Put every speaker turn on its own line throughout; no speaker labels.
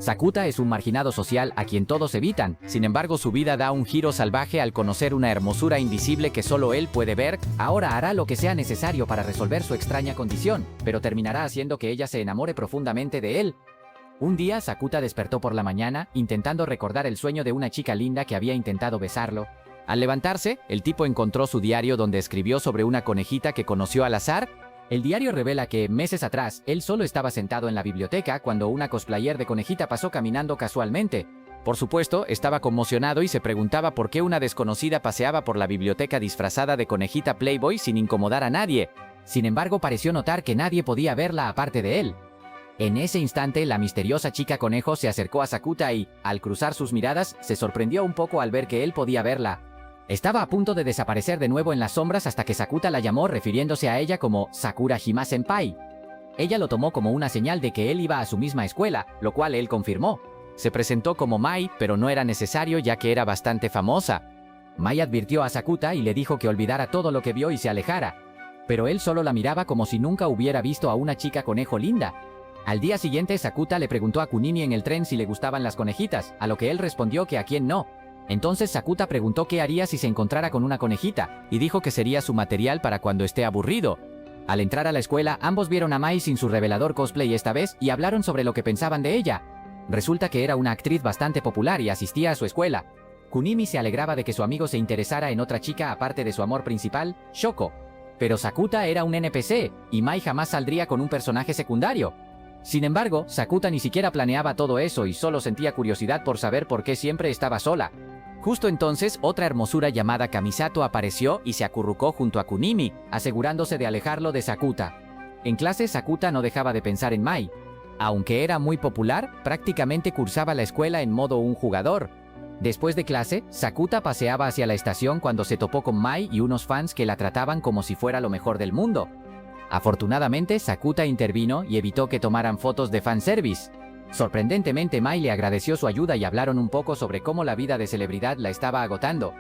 Sakuta es un marginado social a quien todos evitan, sin embargo su vida da un giro salvaje al conocer una hermosura invisible que solo él puede ver. Ahora hará lo que sea necesario para resolver su extraña condición, pero terminará haciendo que ella se enamore profundamente de él. Un día Sakuta despertó por la mañana, intentando recordar el sueño de una chica linda que había intentado besarlo. Al levantarse, el tipo encontró su diario donde escribió sobre una conejita que conoció al azar. El diario revela que, meses atrás, él solo estaba sentado en la biblioteca cuando una cosplayer de conejita pasó caminando casualmente. Por supuesto, estaba conmocionado y se preguntaba por qué una desconocida paseaba por la biblioteca disfrazada de conejita Playboy sin incomodar a nadie. Sin embargo, pareció notar que nadie podía verla aparte de él. En ese instante, la misteriosa chica conejo se acercó a Sakuta y, al cruzar sus miradas, se sorprendió un poco al ver que él podía verla. Estaba a punto de desaparecer de nuevo en las sombras hasta que Sakuta la llamó refiriéndose a ella como Sakura Hima-senpai. Ella lo tomó como una señal de que él iba a su misma escuela, lo cual él confirmó. Se presentó como Mai, pero no era necesario ya que era bastante famosa. Mai advirtió a Sakuta y le dijo que olvidara todo lo que vio y se alejara. Pero él solo la miraba como si nunca hubiera visto a una chica conejo linda. Al día siguiente, Sakuta le preguntó a Kunimi en el tren si le gustaban las conejitas, a lo que él respondió que a quién no. Entonces Sakuta preguntó qué haría si se encontrara con una conejita, y dijo que sería su material para cuando esté aburrido. Al entrar a la escuela, ambos vieron a Mai sin su revelador cosplay esta vez y hablaron sobre lo que pensaban de ella. Resulta que era una actriz bastante popular y asistía a su escuela. Kunimi se alegraba de que su amigo se interesara en otra chica aparte de su amor principal, Shoko. Pero Sakuta era un NPC, y Mai jamás saldría con un personaje secundario. Sin embargo, Sakuta ni siquiera planeaba todo eso y solo sentía curiosidad por saber por qué siempre estaba sola. Justo entonces, otra hermosura llamada Kamisato apareció y se acurrucó junto a Kunimi, asegurándose de alejarlo de Sakuta. En clase, Sakuta no dejaba de pensar en Mai. Aunque era muy popular, prácticamente cursaba la escuela en modo un jugador. Después de clase, Sakuta paseaba hacia la estación cuando se topó con Mai y unos fans que la trataban como si fuera lo mejor del mundo. Afortunadamente, Sakuta intervino y evitó que tomaran fotos de fanservice. Sorprendentemente, Mai le agradeció su ayuda y hablaron un poco sobre cómo la vida de celebridad la estaba agotando.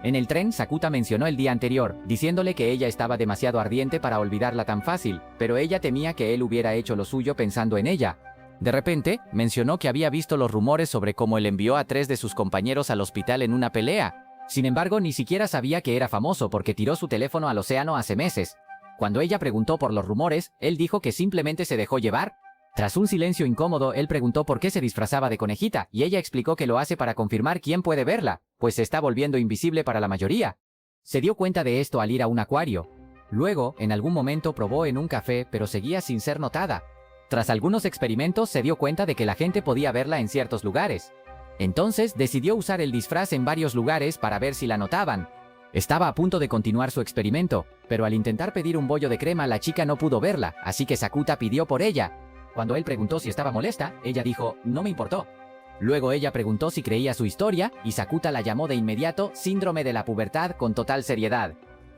En el tren, Sakuta mencionó el día anterior, diciéndole que ella estaba demasiado ardiente para olvidarla tan fácil, pero ella temía que él hubiera hecho lo suyo pensando en ella. De repente, mencionó que había visto los rumores sobre cómo él envió a 3 de sus compañeros al hospital en una pelea. Sin embargo, ni siquiera sabía que era famoso porque tiró su teléfono al océano hace meses. Cuando ella preguntó por los rumores, él dijo que simplemente se dejó llevar. Tras un silencio incómodo, él preguntó por qué se disfrazaba de conejita, y ella explicó que lo hace para confirmar quién puede verla, pues se está volviendo invisible para la mayoría. Se dio cuenta de esto al ir a un acuario. Luego, en algún momento probó en un café, pero seguía sin ser notada. Tras algunos experimentos, se dio cuenta de que la gente podía verla en ciertos lugares. Entonces, decidió usar el disfraz en varios lugares para ver si la notaban. Estaba a punto de continuar su experimento, pero al intentar pedir un bollo de crema, la chica no pudo verla, así que Sakuta pidió por ella. Cuando él preguntó si estaba molesta, ella dijo, no me importó. Luego ella preguntó si creía su historia, y Sakuta la llamó de inmediato síndrome de la pubertad con total seriedad.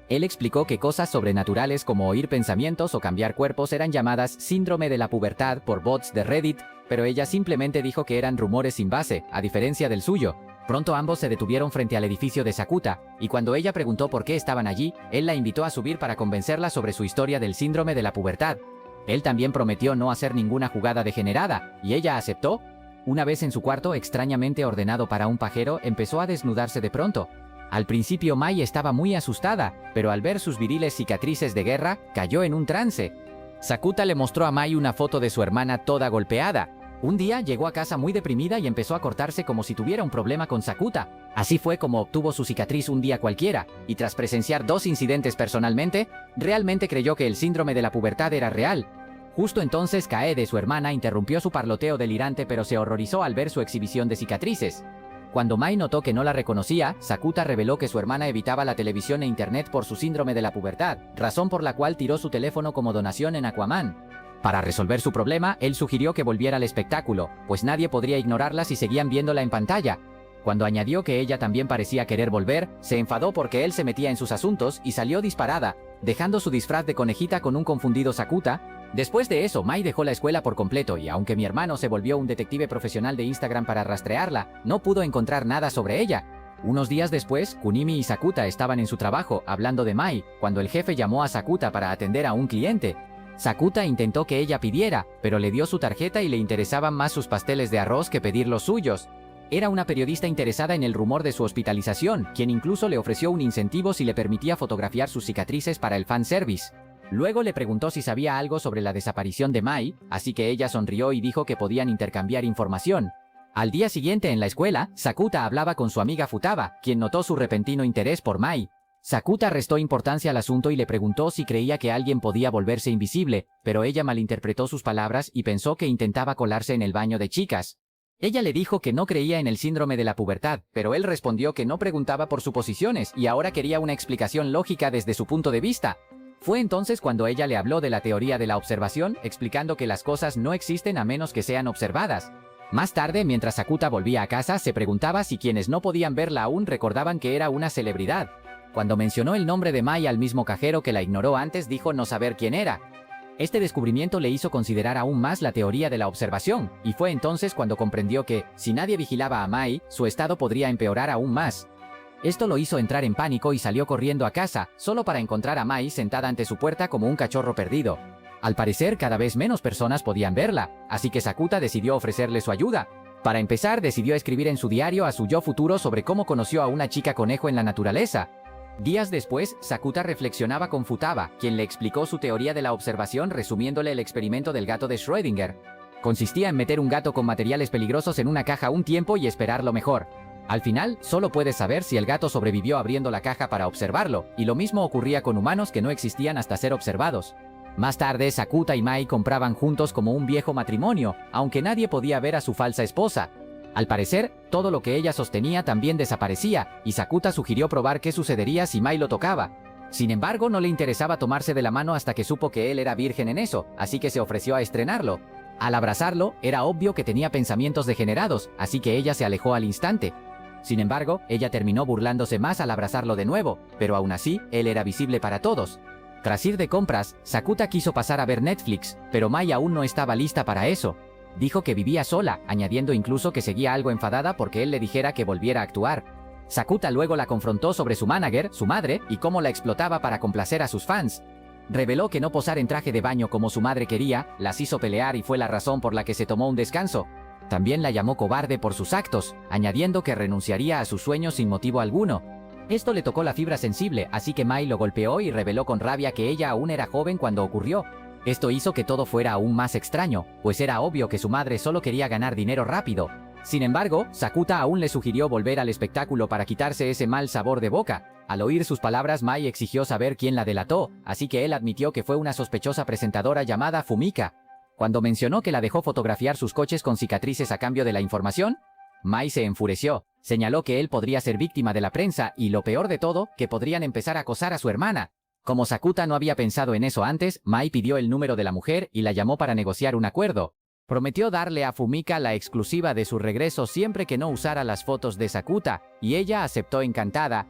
Él explicó que cosas sobrenaturales como oír pensamientos o cambiar cuerpos eran llamadas síndrome de la pubertad por bots de Reddit, pero ella simplemente dijo que eran rumores sin base, a diferencia del suyo. Pronto ambos se detuvieron frente al edificio de Sakuta, y cuando ella preguntó por qué estaban allí, él la invitó a subir para convencerla sobre su historia del síndrome de la pubertad. Él también prometió no hacer ninguna jugada degenerada, y ella aceptó. Una vez en su cuarto extrañamente ordenado para un pajero, empezó a desnudarse de pronto. Al principio Mai estaba muy asustada, pero al ver sus viriles cicatrices de guerra, cayó en un trance. Sakuta le mostró a Mai una foto de su hermana toda golpeada. Un día llegó a casa muy deprimida y empezó a cortarse como si tuviera un problema con Sakuta. Así fue como obtuvo su cicatriz un día cualquiera, y tras presenciar 2 incidentes personalmente, realmente creyó que el síndrome de la pubertad era real. Justo entonces Kaede, su hermana, interrumpió su parloteo delirante pero se horrorizó al ver su exhibición de cicatrices. Cuando Mai notó que no la reconocía, Sakuta reveló que su hermana evitaba la televisión e internet por su síndrome de la pubertad, razón por la cual tiró su teléfono como donación en Aquaman. Para resolver su problema, él sugirió que volviera al espectáculo, pues nadie podría ignorarla si seguían viéndola en pantalla. Cuando añadió que ella también parecía querer volver, se enfadó porque él se metía en sus asuntos y salió disparada, dejando su disfraz de conejita con un confundido Sakuta. Después de eso, Mai dejó la escuela por completo y aunque mi hermano se volvió un detective profesional de Instagram para rastrearla, no pudo encontrar nada sobre ella. Unos días después, Kunimi y Sakuta estaban en su trabajo hablando de Mai, cuando el jefe llamó a Sakuta para atender a un cliente. Sakuta intentó que ella pidiera, pero le dio su tarjeta y le interesaban más sus pasteles de arroz que pedir los suyos. Era una periodista interesada en el rumor de su hospitalización, quien incluso le ofreció un incentivo si le permitía fotografiar sus cicatrices para el fanservice. Luego le preguntó si sabía algo sobre la desaparición de Mai, así que ella sonrió y dijo que podían intercambiar información. Al día siguiente en la escuela, Sakuta hablaba con su amiga Futaba, quien notó su repentino interés por Mai. Sakuta restó importancia al asunto y le preguntó si creía que alguien podía volverse invisible, pero ella malinterpretó sus palabras y pensó que intentaba colarse en el baño de chicas. Ella le dijo que no creía en el síndrome de la pubertad, pero él respondió que no preguntaba por suposiciones y ahora quería una explicación lógica desde su punto de vista. Fue entonces cuando ella le habló de la teoría de la observación, explicando que las cosas no existen a menos que sean observadas. Más tarde, mientras Sakuta volvía a casa, se preguntaba si quienes no podían verla aún recordaban que era una celebridad. Cuando mencionó el nombre de Mai al mismo cajero que la ignoró antes, dijo no saber quién era. Este descubrimiento le hizo considerar aún más la teoría de la observación, y fue entonces cuando comprendió que, si nadie vigilaba a Mai, su estado podría empeorar aún más. Esto lo hizo entrar en pánico y salió corriendo a casa, solo para encontrar a Mai sentada ante su puerta como un cachorro perdido. Al parecer, cada vez menos personas podían verla, así que Sakuta decidió ofrecerle su ayuda. Para empezar, decidió escribir en su diario a su yo futuro sobre cómo conoció a una chica conejo en la naturaleza. Días después, Sakuta reflexionaba con Futaba, quien le explicó su teoría de la observación resumiéndole el experimento del gato de Schrödinger. Consistía en meter un gato con materiales peligrosos en una caja un tiempo y esperar lo mejor. Al final, solo puedes saber si el gato sobrevivió abriendo la caja para observarlo, y lo mismo ocurría con humanos que no existían hasta ser observados. Más tarde, Sakuta y Mai compraban juntos como un viejo matrimonio, aunque nadie podía ver a su falsa esposa. Al parecer, todo lo que ella sostenía también desaparecía, y Sakuta sugirió probar qué sucedería si Mai lo tocaba. Sin embargo, no le interesaba tomarse de la mano hasta que supo que él era virgen en eso, así que se ofreció a estrenarlo. Al abrazarlo, era obvio que tenía pensamientos degenerados, así que ella se alejó al instante. Sin embargo, ella terminó burlándose más al abrazarlo de nuevo, pero aún así, él era visible para todos. Tras ir de compras, Sakuta quiso pasar a ver Netflix, pero Mai aún no estaba lista para eso. Dijo que vivía sola, añadiendo incluso que seguía algo enfadada porque él le dijera que volviera a actuar. Sakuta luego la confrontó sobre su manager, su madre, y cómo la explotaba para complacer a sus fans. Reveló que no posar en traje de baño como su madre quería, las hizo pelear y fue la razón por la que se tomó un descanso. También la llamó cobarde por sus actos, añadiendo que renunciaría a sus sueños sin motivo alguno. Esto le tocó la fibra sensible, así que Mai lo golpeó y reveló con rabia que ella aún era joven cuando ocurrió. Esto hizo que todo fuera aún más extraño, pues era obvio que su madre solo quería ganar dinero rápido. Sin embargo, Sakuta aún le sugirió volver al espectáculo para quitarse ese mal sabor de boca. Al oír sus palabras, Mai exigió saber quién la delató, así que él admitió que fue una sospechosa presentadora llamada Fumika. Cuando mencionó que la dejó fotografiar sus coches con cicatrices a cambio de la información, Mai se enfureció. Señaló que él podría ser víctima de la prensa y, lo peor de todo, que podrían empezar a acosar a su hermana. Como Sakuta no había pensado en eso antes, Mai pidió el número de la mujer y la llamó para negociar un acuerdo. Prometió darle a Fumika la exclusiva de su regreso siempre que no usara las fotos de Sakuta, y ella aceptó encantada.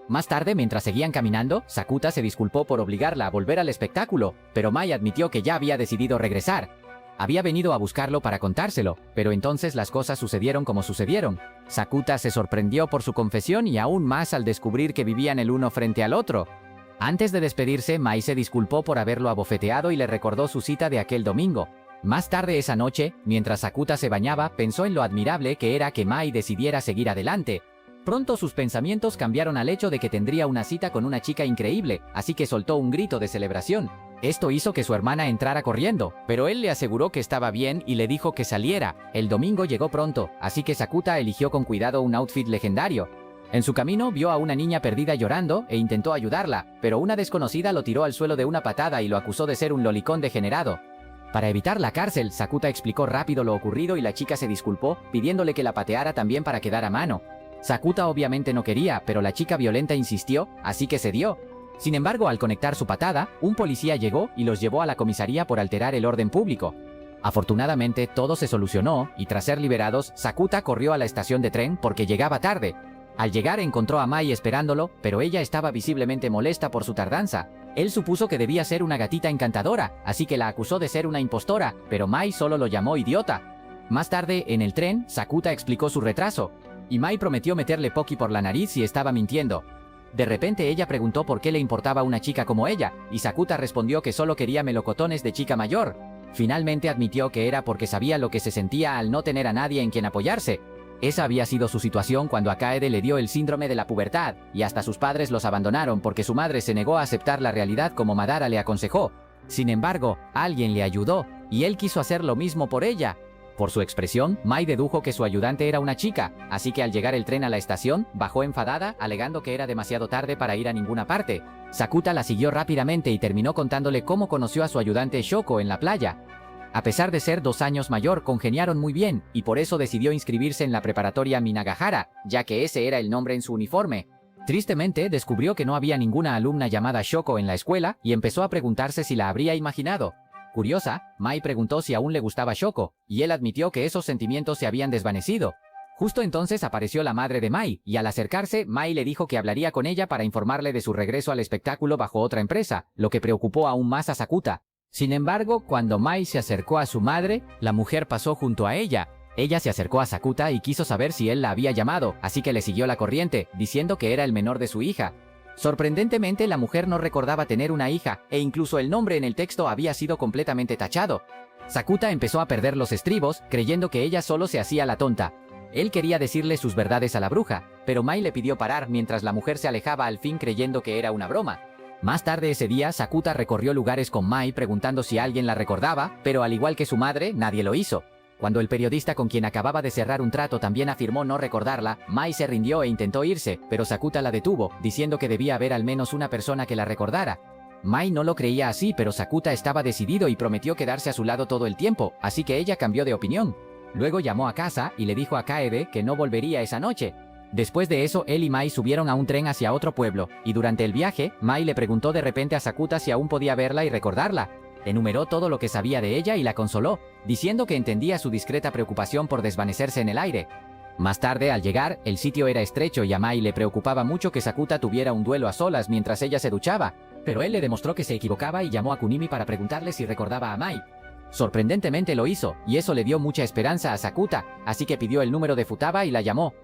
Más tarde, mientras seguían caminando, Sakuta se disculpó por obligarla a volver al espectáculo, pero Mai admitió que ya había decidido regresar. Había venido a buscarlo para contárselo, pero entonces las cosas sucedieron como sucedieron. Sakuta se sorprendió por su confesión y aún más al descubrir que vivían el uno frente al otro. Antes de despedirse, Mai se disculpó por haberlo abofeteado y le recordó su cita de aquel domingo. Más tarde esa noche, mientras Sakuta se bañaba, pensó en lo admirable que era que Mai decidiera seguir adelante. Pronto sus pensamientos cambiaron al hecho de que tendría una cita con una chica increíble, así que soltó un grito de celebración. Esto hizo que su hermana entrara corriendo, pero él le aseguró que estaba bien y le dijo que saliera. El domingo llegó pronto, así que Sakuta eligió con cuidado un outfit legendario. En su camino vio a una niña perdida llorando e intentó ayudarla, pero una desconocida lo tiró al suelo de una patada y lo acusó de ser un lolicón degenerado. Para evitar la cárcel, Sakuta explicó rápido lo ocurrido y la chica se disculpó, pidiéndole que la pateara también para quedar a mano. Sakuta obviamente no quería, pero la chica violenta insistió, así que cedió. Sin embargo, al conectar su patada, un policía llegó y los llevó a la comisaría por alterar el orden público. Afortunadamente, todo se solucionó, y tras ser liberados, Sakuta corrió a la estación de tren porque llegaba tarde. Al llegar encontró a Mai esperándolo, pero ella estaba visiblemente molesta por su tardanza. Él supuso que debía ser una gatita encantadora, así que la acusó de ser una impostora, pero Mai solo lo llamó idiota. Más tarde, en el tren, Sakuta explicó su retraso, y Mai prometió meterle Poki por la nariz si estaba mintiendo. De repente ella preguntó por qué le importaba una chica como ella, y Sakuta respondió que solo quería melocotones de chica mayor. Finalmente admitió que era porque sabía lo que se sentía al no tener a nadie en quien apoyarse. Esa había sido su situación cuando a Kaede le dio el síndrome de la pubertad, y hasta sus padres los abandonaron porque su madre se negó a aceptar la realidad como Madara le aconsejó. Sin embargo, alguien le ayudó, y él quiso hacer lo mismo por ella. Por su expresión, Mai dedujo que su ayudante era una chica, así que al llegar el tren a la estación, bajó enfadada, alegando que era demasiado tarde para ir a ninguna parte. Sakuta la siguió rápidamente y terminó contándole cómo conoció a su ayudante Shoko en la playa. A pesar de ser 2 años mayor, congeniaron muy bien, y por eso decidió inscribirse en la preparatoria Minagahara, ya que ese era el nombre en su uniforme. Tristemente, descubrió que no había ninguna alumna llamada Shoko en la escuela, y empezó a preguntarse si la habría imaginado. Curiosa, Mai preguntó si aún le gustaba Shoko, y él admitió que esos sentimientos se habían desvanecido. Justo entonces apareció la madre de Mai, y al acercarse, Mai le dijo que hablaría con ella para informarle de su regreso al espectáculo bajo otra empresa, lo que preocupó aún más a Sakuta. Sin embargo, cuando Mai se acercó a su madre, la mujer pasó junto a ella. Ella se acercó a Sakuta y quiso saber si él la había llamado, así que le siguió la corriente, diciendo que era el menor de su hija. Sorprendentemente, la mujer no recordaba tener una hija, e incluso el nombre en el texto había sido completamente tachado. Sakuta empezó a perder los estribos, creyendo que ella solo se hacía la tonta. Él quería decirle sus verdades a la bruja, pero Mai le pidió parar mientras la mujer se alejaba al fin creyendo que era una broma. Más tarde ese día, Sakuta recorrió lugares con Mai preguntando si alguien la recordaba, pero al igual que su madre, nadie lo hizo. Cuando el periodista con quien acababa de cerrar un trato también afirmó no recordarla, Mai se rindió e intentó irse, pero Sakuta la detuvo, diciendo que debía haber al menos una persona que la recordara. Mai no lo creía así, pero Sakuta estaba decidido y prometió quedarse a su lado todo el tiempo, así que ella cambió de opinión. Luego llamó a casa y le dijo a Kaede que no volvería esa noche. Después de eso, él y Mai subieron a un tren hacia otro pueblo, y durante el viaje, Mai le preguntó de repente a Sakuta si aún podía verla y recordarla. Enumeró todo lo que sabía de ella y la consoló, diciendo que entendía su discreta preocupación por desvanecerse en el aire. Más tarde, al llegar, el sitio era estrecho y a Mai le preocupaba mucho que Sakuta tuviera un duelo a solas mientras ella se duchaba, pero él le demostró que se equivocaba y llamó a Kunimi para preguntarle si recordaba a Mai. Sorprendentemente lo hizo, y eso le dio mucha esperanza a Sakuta, así que pidió el número de Futaba y la llamó.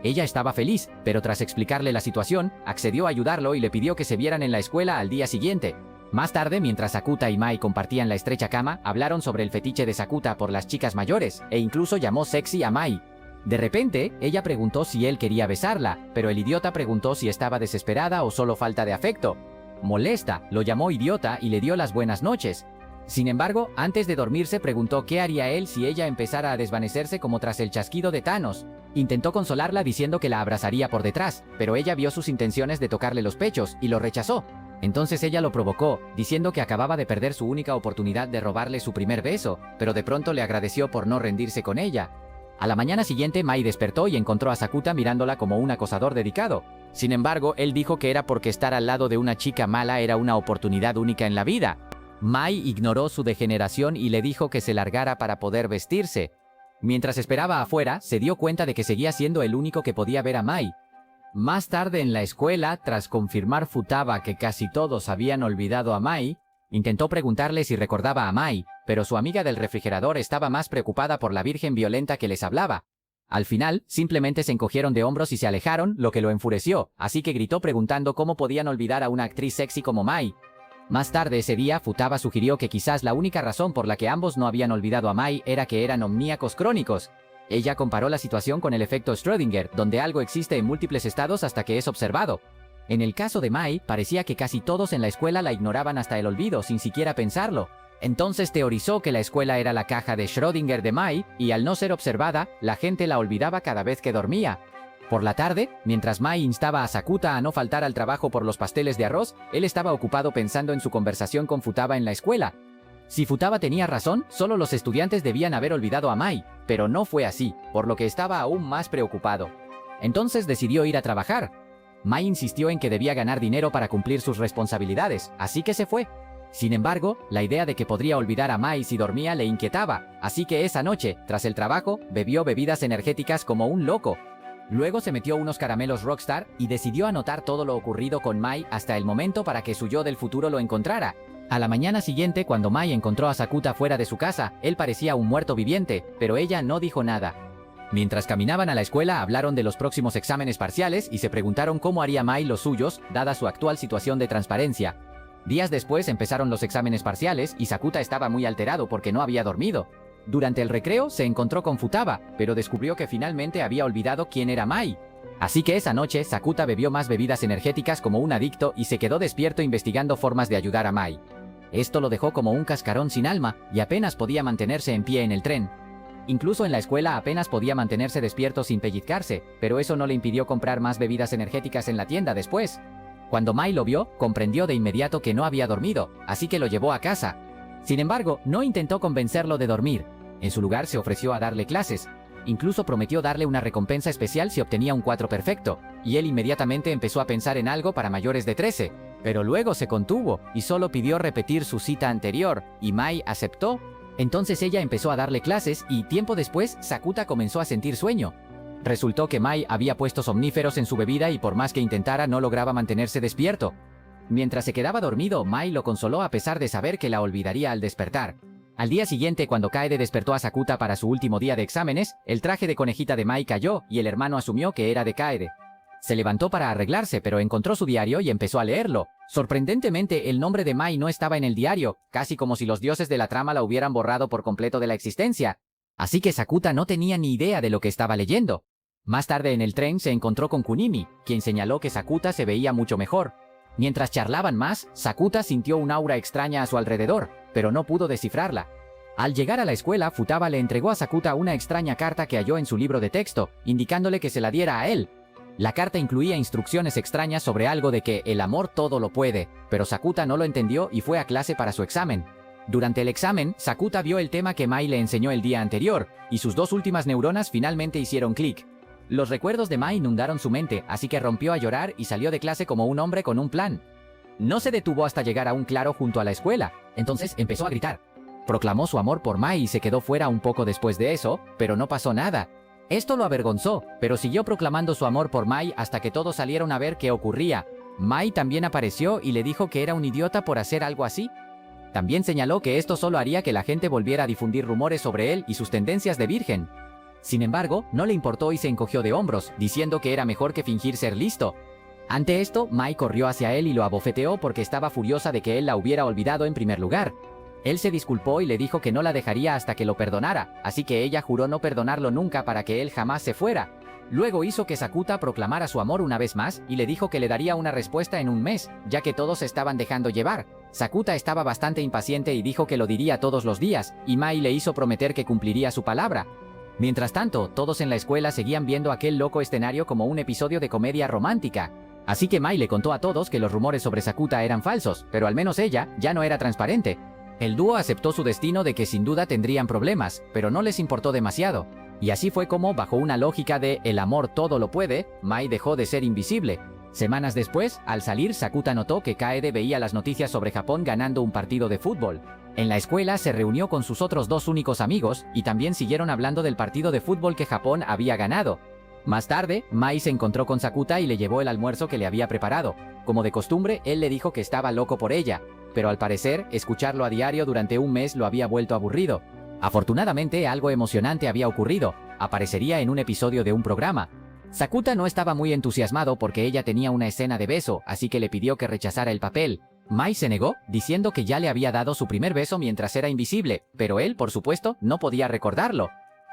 Ella estaba feliz, pero tras explicarle la situación, accedió a ayudarlo y le pidió que se vieran en la escuela al día siguiente. Más tarde, mientras Sakuta y Mai compartían la estrecha cama, hablaron sobre el fetiche de Sakuta por las chicas mayores, e incluso llamó sexy a Mai. De repente, ella preguntó si él quería besarla, pero el idiota preguntó si estaba desesperada o solo falta de afecto. Molesta, lo llamó idiota y le dio las buenas noches. Sin embargo, antes de dormirse preguntó qué haría él si ella empezara a desvanecerse como tras el chasquido de Thanos. Intentó consolarla diciendo que la abrazaría por detrás, pero ella vio sus intenciones de tocarle los pechos y lo rechazó. Entonces ella lo provocó, diciendo que acababa de perder su única oportunidad de robarle su primer beso, pero de pronto le agradeció por no rendirse con ella. A la mañana siguiente, Mai despertó y encontró a Sakuta mirándola como un acosador dedicado. Sin embargo, él dijo que era porque estar al lado de una chica mala era una oportunidad única en la vida. Mai ignoró su degeneración y le dijo que se largara para poder vestirse. Mientras esperaba afuera, se dio cuenta de que seguía siendo el único que podía ver a Mai. Más tarde en la escuela, tras confirmar Futaba que casi todos habían olvidado a Mai, intentó preguntarle si recordaba a Mai, pero su amiga del refrigerador estaba más preocupada por la virgen violenta que les hablaba. Al final, simplemente se encogieron de hombros y se alejaron, lo que lo enfureció, así que gritó preguntando cómo podían olvidar a una actriz sexy como Mai. Más tarde ese día, Futaba sugirió que quizás la única razón por la que ambos no habían olvidado a Mai era que eran omníacos crónicos. Ella comparó la situación con el efecto Schrödinger, donde algo existe en múltiples estados hasta que es observado. En el caso de Mai, parecía que casi todos en la escuela la ignoraban hasta el olvido, sin siquiera pensarlo. Entonces teorizó que la escuela era la caja de Schrödinger de Mai, y al no ser observada, la gente la olvidaba cada vez que dormía. Por la tarde, mientras Mai instaba a Sakuta a no faltar al trabajo por los pasteles de arroz, él estaba ocupado pensando en su conversación con Futaba en la escuela. Si Futaba tenía razón, solo los estudiantes debían haber olvidado a Mai, pero no fue así, por lo que estaba aún más preocupado. Entonces decidió ir a trabajar. Mai insistió en que debía ganar dinero para cumplir sus responsabilidades, así que se fue. Sin embargo, la idea de que podría olvidar a Mai si dormía le inquietaba, así que esa noche, tras el trabajo, bebió bebidas energéticas como un loco. Luego se metió unos caramelos Rockstar y decidió anotar todo lo ocurrido con Mai hasta el momento para que su yo del futuro lo encontrara. A la mañana siguiente, cuando Mai encontró a Sakuta fuera de su casa, él parecía un muerto viviente, pero ella no dijo nada. Mientras caminaban a la escuela hablaron de los próximos exámenes parciales y se preguntaron cómo haría Mai los suyos, dada su actual situación de transparencia. Días después empezaron los exámenes parciales y Sakuta estaba muy alterado porque no había dormido. Durante el recreo se encontró con Futaba, pero descubrió que finalmente había olvidado quién era Mai. Así que esa noche Sakuta bebió más bebidas energéticas como un adicto y se quedó despierto investigando formas de ayudar a Mai. Esto lo dejó como un cascarón sin alma y apenas podía mantenerse en pie en el tren. Incluso en la escuela apenas podía mantenerse despierto sin pellizcarse, pero eso no le impidió comprar más bebidas energéticas en la tienda después. Cuando Mai lo vio, comprendió de inmediato que no había dormido, así que lo llevó a casa. Sin embargo, no intentó convencerlo de dormir. En su lugar se ofreció a darle clases. Incluso prometió darle una recompensa especial si obtenía un 4 perfecto, y él inmediatamente empezó a pensar en algo para mayores de 13. Pero luego se contuvo y solo pidió repetir su cita anterior, y Mai aceptó. Entonces ella empezó a darle clases y tiempo después Sakuta comenzó a sentir sueño. Resultó que Mai había puesto somníferos en su bebida y por más que intentara no lograba mantenerse despierto. Mientras se quedaba dormido, Mai lo consoló a pesar de saber que la olvidaría al despertar. Al día siguiente, cuando Kaede despertó a Sakuta para su último día de exámenes, el traje de conejita de Mai cayó y el hermano asumió que era de Kaede. Se levantó para arreglarse, pero encontró su diario y empezó a leerlo. Sorprendentemente, el nombre de Mai no estaba en el diario, casi como si los dioses de la trama la hubieran borrado por completo de la existencia. Así que Sakuta no tenía ni idea de lo que estaba leyendo. Más tarde en el tren se encontró con Kunimi, quien señaló que Sakuta se veía mucho mejor. Mientras charlaban más, Sakuta sintió un aura extraña a su alrededor, pero no pudo descifrarla. Al llegar a la escuela, Futaba le entregó a Sakuta una extraña carta que halló en su libro de texto, indicándole que se la diera a él. La carta incluía instrucciones extrañas sobre algo de que el amor todo lo puede, pero Sakuta no lo entendió y fue a clase para su examen. Durante el examen, Sakuta vio el tema que Mai le enseñó el día anterior, y sus dos últimas neuronas finalmente hicieron clic. Los recuerdos de Mai inundaron su mente, así que rompió a llorar y salió de clase como un hombre con un plan. No se detuvo hasta llegar a un claro junto a la escuela, entonces empezó a gritar. Proclamó su amor por Mai y se quedó fuera un poco después de eso, pero no pasó nada. Esto lo avergonzó, pero siguió proclamando su amor por Mai hasta que todos salieron a ver qué ocurría. Mai también apareció y le dijo que era un idiota por hacer algo así. También señaló que esto solo haría que la gente volviera a difundir rumores sobre él y sus tendencias de virgen. Sin embargo, no le importó y se encogió de hombros, diciendo que era mejor que fingir ser listo. Ante esto, Mai corrió hacia él y lo abofeteó porque estaba furiosa de que él la hubiera olvidado en primer lugar. Él se disculpó y le dijo que no la dejaría hasta que lo perdonara, así que ella juró no perdonarlo nunca para que él jamás se fuera. Luego hizo que Sakuta proclamara su amor una vez más y le dijo que le daría una respuesta en un mes, ya que todos se estaban dejando llevar. Sakuta estaba bastante impaciente y dijo que lo diría todos los días, y Mai le hizo prometer que cumpliría su palabra. Mientras tanto, todos en la escuela seguían viendo aquel loco escenario como un episodio de comedia romántica. Así que Mai le contó a todos que los rumores sobre Sakuta eran falsos, pero al menos ella ya no era transparente. El dúo aceptó su destino de que sin duda tendrían problemas, pero no les importó demasiado. Y así fue como, bajo una lógica de el amor todo lo puede, Mai dejó de ser invisible. Semanas después, al salir, Sakuta notó que Kaede veía las noticias sobre Japón ganando un partido de fútbol. En la escuela se reunió con sus otros dos únicos amigos y también siguieron hablando del partido de fútbol que Japón había ganado. Más tarde, Mai se encontró con Sakuta y le llevó el almuerzo que le había preparado. Como de costumbre, él le dijo que estaba loco por ella, pero al parecer, escucharlo a diario durante un mes lo había vuelto aburrido. Afortunadamente, algo emocionante había ocurrido. Aparecería en un episodio de un programa. Sakuta no estaba muy entusiasmado porque ella tenía una escena de beso, así que le pidió que rechazara el papel. Mai se negó, diciendo que ya le había dado su primer beso mientras era invisible, pero él, por supuesto, no podía recordarlo.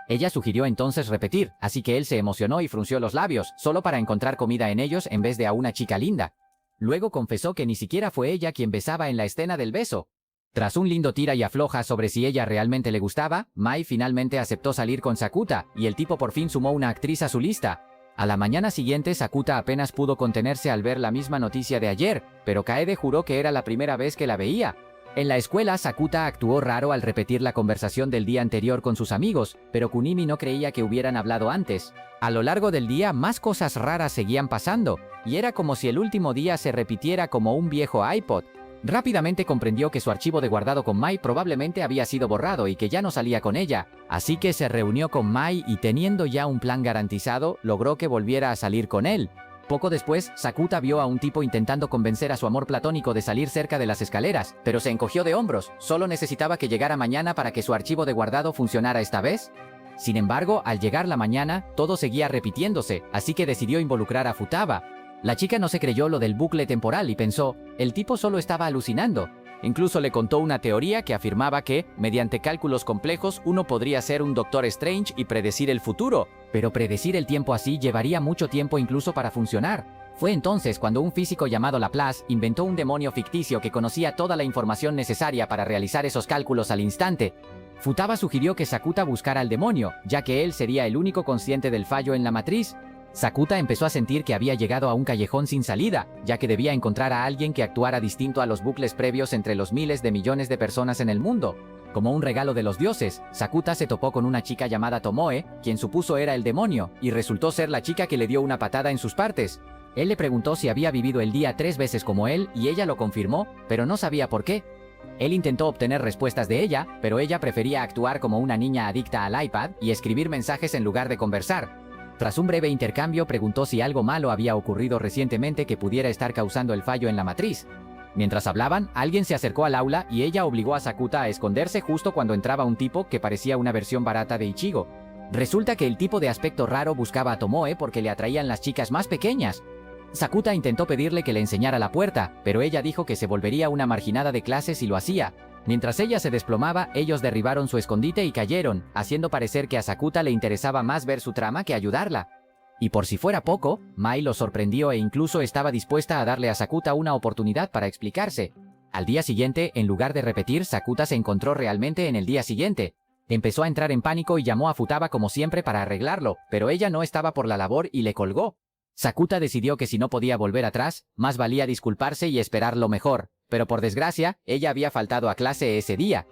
Ella sugirió entonces repetir, así que él se emocionó y frunció los labios, solo para encontrar comida en ellos en vez de a una chica linda. Luego confesó que ni siquiera fue ella quien besaba en la escena del beso. Tras un lindo tira y afloja sobre si ella realmente le gustaba, Mai finalmente aceptó salir con Sakuta, y el tipo por fin sumó una actriz a su lista. A la mañana siguiente, Sakuta apenas pudo contenerse al ver la misma noticia de ayer, pero Kaede juró que era la primera vez que la veía. En la escuela, Sakuta actuó raro al repetir la conversación del día anterior con sus amigos, pero Kunimi no creía que hubieran hablado antes. A lo largo del día, más cosas raras seguían pasando, y era como si el último día se repitiera como un viejo iPod. Rápidamente comprendió que su archivo de guardado con Mai probablemente había sido borrado y que ya no salía con ella, así que se reunió con Mai y teniendo ya un plan garantizado, logró que volviera a salir con él. Poco después, Sakuta vio a un tipo intentando convencer a su amor platónico de salir cerca de las escaleras, pero se encogió de hombros, solo necesitaba que llegara mañana para que su archivo de guardado funcionara esta vez. Sin embargo, al llegar la mañana, todo seguía repitiéndose, así que decidió involucrar a Futaba. La chica no se creyó lo del bucle temporal y pensó, el tipo solo estaba alucinando. Incluso le contó una teoría que afirmaba que, mediante cálculos complejos, uno podría ser un Doctor Strange y predecir el futuro. Pero predecir el tiempo así llevaría mucho tiempo incluso para funcionar. Fue entonces cuando un físico llamado Laplace inventó un demonio ficticio que conocía toda la información necesaria para realizar esos cálculos al instante. Futaba sugirió que Sakuta buscara al demonio, ya que él sería el único consciente del fallo en la matriz. Sakuta empezó a sentir que había llegado a un callejón sin salida, ya que debía encontrar a alguien que actuara distinto a los bucles previos entre los miles de millones de personas en el mundo. Como un regalo de los dioses, Sakuta se topó con una chica llamada Tomoe, quien supuso era el demonio, y resultó ser la chica que le dio una patada en sus partes. Él le preguntó si había vivido el día 3 veces como él, y ella lo confirmó, pero no sabía por qué. Él intentó obtener respuestas de ella, pero ella prefería actuar como una niña adicta al iPad y escribir mensajes en lugar de conversar. Tras un breve intercambio, preguntó si algo malo había ocurrido recientemente que pudiera estar causando el fallo en la matriz. Mientras hablaban, alguien se acercó al aula y ella obligó a Sakuta a esconderse justo cuando entraba un tipo que parecía una versión barata de Ichigo. Resulta que el tipo de aspecto raro buscaba a Tomoe porque le atraían las chicas más pequeñas. Sakuta intentó pedirle que le enseñara la puerta, pero ella dijo que se volvería una marginada de clase si lo hacía. Mientras ella se desplomaba, ellos derribaron su escondite y cayeron, haciendo parecer que a Sakuta le interesaba más ver su trama que ayudarla. Y por si fuera poco, Mai lo sorprendió e incluso estaba dispuesta a darle a Sakuta una oportunidad para explicarse. Al día siguiente, en lugar de repetir, Sakuta se encontró realmente en el día siguiente. Empezó a entrar en pánico y llamó a Futaba como siempre para arreglarlo, pero ella no estaba por la labor y le colgó. Sakuta decidió que si no podía volver atrás, más valía disculparse y esperar lo mejor, pero por desgracia, ella había faltado a clase ese día.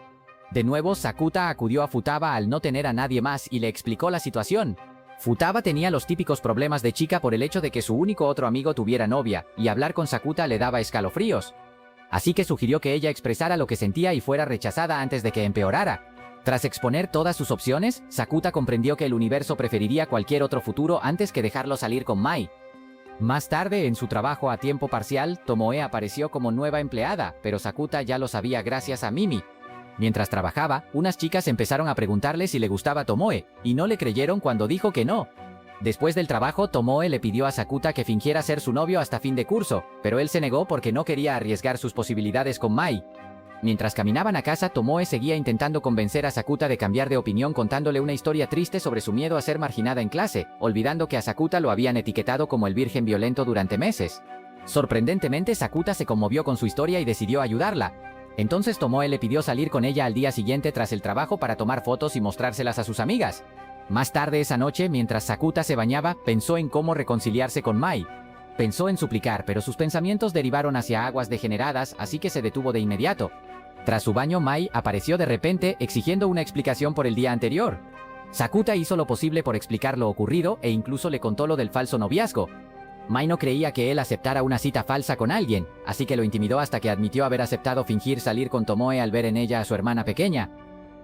De nuevo, Sakuta acudió a Futaba al no tener a nadie más y le explicó la situación. Futaba tenía los típicos problemas de chica por el hecho de que su único otro amigo tuviera novia, y hablar con Sakuta le daba escalofríos. Así que sugirió que ella expresara lo que sentía y fuera rechazada antes de que empeorara. Tras exponer todas sus opciones, Sakuta comprendió que el universo preferiría cualquier otro futuro antes que dejarlo salir con Mai. Más tarde, en su trabajo a tiempo parcial, Tomoe apareció como nueva empleada, pero Sakuta ya lo sabía gracias a Mimi. Mientras trabajaba, unas chicas empezaron a preguntarle si le gustaba Tomoe, y no le creyeron cuando dijo que no. Después del trabajo, Tomoe le pidió a Sakuta que fingiera ser su novio hasta fin de curso, pero él se negó porque no quería arriesgar sus posibilidades con Mai. Mientras caminaban a casa, Tomoe seguía intentando convencer a Sakuta de cambiar de opinión contándole una historia triste sobre su miedo a ser marginada en clase, olvidando que a Sakuta lo habían etiquetado como el virgen violento durante meses. Sorprendentemente, Sakuta se conmovió con su historia y decidió ayudarla. Entonces Tomoe le pidió salir con ella al día siguiente tras el trabajo para tomar fotos y mostrárselas a sus amigas. Más tarde esa noche, mientras Sakuta se bañaba, pensó en cómo reconciliarse con Mai. Pensó en suplicar, pero sus pensamientos derivaron hacia aguas degeneradas, así que se detuvo de inmediato. Tras su baño, Mai apareció de repente, exigiendo una explicación por el día anterior. Sakuta hizo lo posible por explicar lo ocurrido e incluso le contó lo del falso noviazgo. Mai no creía que él aceptara una cita falsa con alguien, así que lo intimidó hasta que admitió haber aceptado fingir salir con Tomoe al ver en ella a su hermana pequeña.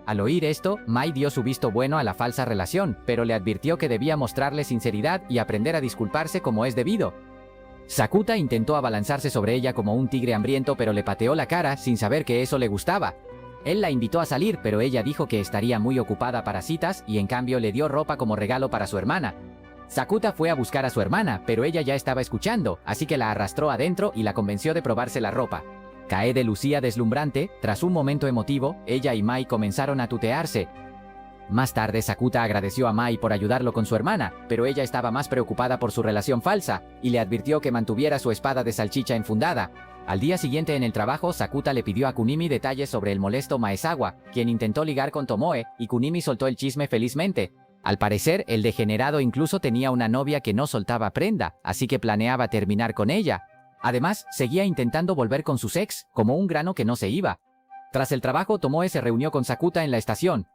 Al oír esto, Mai dio su visto bueno a la falsa relación, pero le advirtió que debía mostrarle sinceridad y aprender a disculparse como es debido. Sakuta intentó abalanzarse sobre ella como un tigre hambriento, pero le pateó la cara sin saber que eso le gustaba. Él la invitó a salir, pero ella dijo que estaría muy ocupada para citas y en cambio le dio ropa como regalo para su hermana. Sakuta fue a buscar a su hermana, pero ella ya estaba escuchando, así que la arrastró adentro y la convenció de probarse la ropa. Kaede lucía deslumbrante. Tras un momento emotivo, ella y Mai comenzaron a tutearse. Más tarde, Sakuta agradeció a Mai por ayudarlo con su hermana, pero ella estaba más preocupada por su relación falsa, y le advirtió que mantuviera su espada de salchicha enfundada. Al día siguiente en el trabajo, Sakuta le pidió a Kunimi detalles sobre el molesto Maezawa, quien intentó ligar con Tomoe, y Kunimi soltó el chisme felizmente. Al parecer, el degenerado incluso tenía una novia que no soltaba prenda, así que planeaba terminar con ella. Además, seguía intentando volver con sus ex, como un grano que no se iba. Tras el trabajo, Tomoe se reunió con Sakuta en la estación,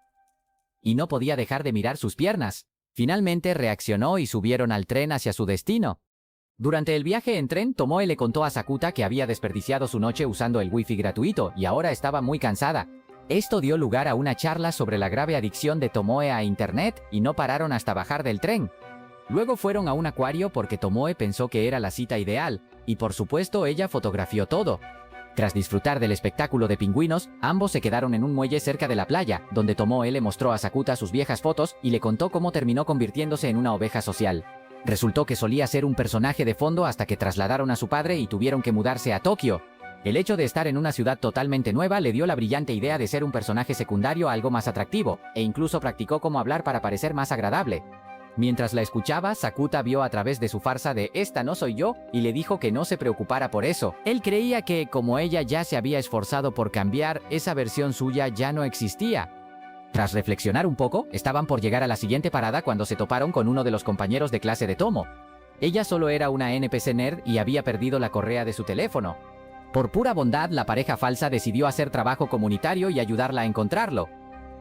y no podía dejar de mirar sus piernas. Finalmente reaccionó y subieron al tren hacia su destino. Durante el viaje en tren, Tomoe le contó a Sakuta que había desperdiciado su noche usando el wifi gratuito y ahora estaba muy cansada. Esto dio lugar a una charla sobre la grave adicción de Tomoe a internet y no pararon hasta bajar del tren. Luego fueron a un acuario porque Tomoe pensó que era la cita ideal, y por supuesto ella fotografió todo. Tras disfrutar del espectáculo de pingüinos, ambos se quedaron en un muelle cerca de la playa, donde Tomoe le mostró a Sakuta sus viejas fotos y le contó cómo terminó convirtiéndose en una oveja social. Resultó que solía ser un personaje de fondo hasta que trasladaron a su padre y tuvieron que mudarse a Tokio. El hecho de estar en una ciudad totalmente nueva le dio la brillante idea de ser un personaje secundario algo más atractivo, e incluso practicó cómo hablar para parecer más agradable. Mientras la escuchaba, Sakuta vio a través de su farsa de «Esta no soy yo» y le dijo que no se preocupara por eso. Él creía que, como ella ya se había esforzado por cambiar, esa versión suya ya no existía. Tras reflexionar un poco, estaban por llegar a la siguiente parada cuando se toparon con uno de los compañeros de clase de Tomo. Ella solo era una NPC nerd y había perdido la correa de su teléfono. Por pura bondad, la pareja falsa decidió hacer trabajo comunitario y ayudarla a encontrarlo.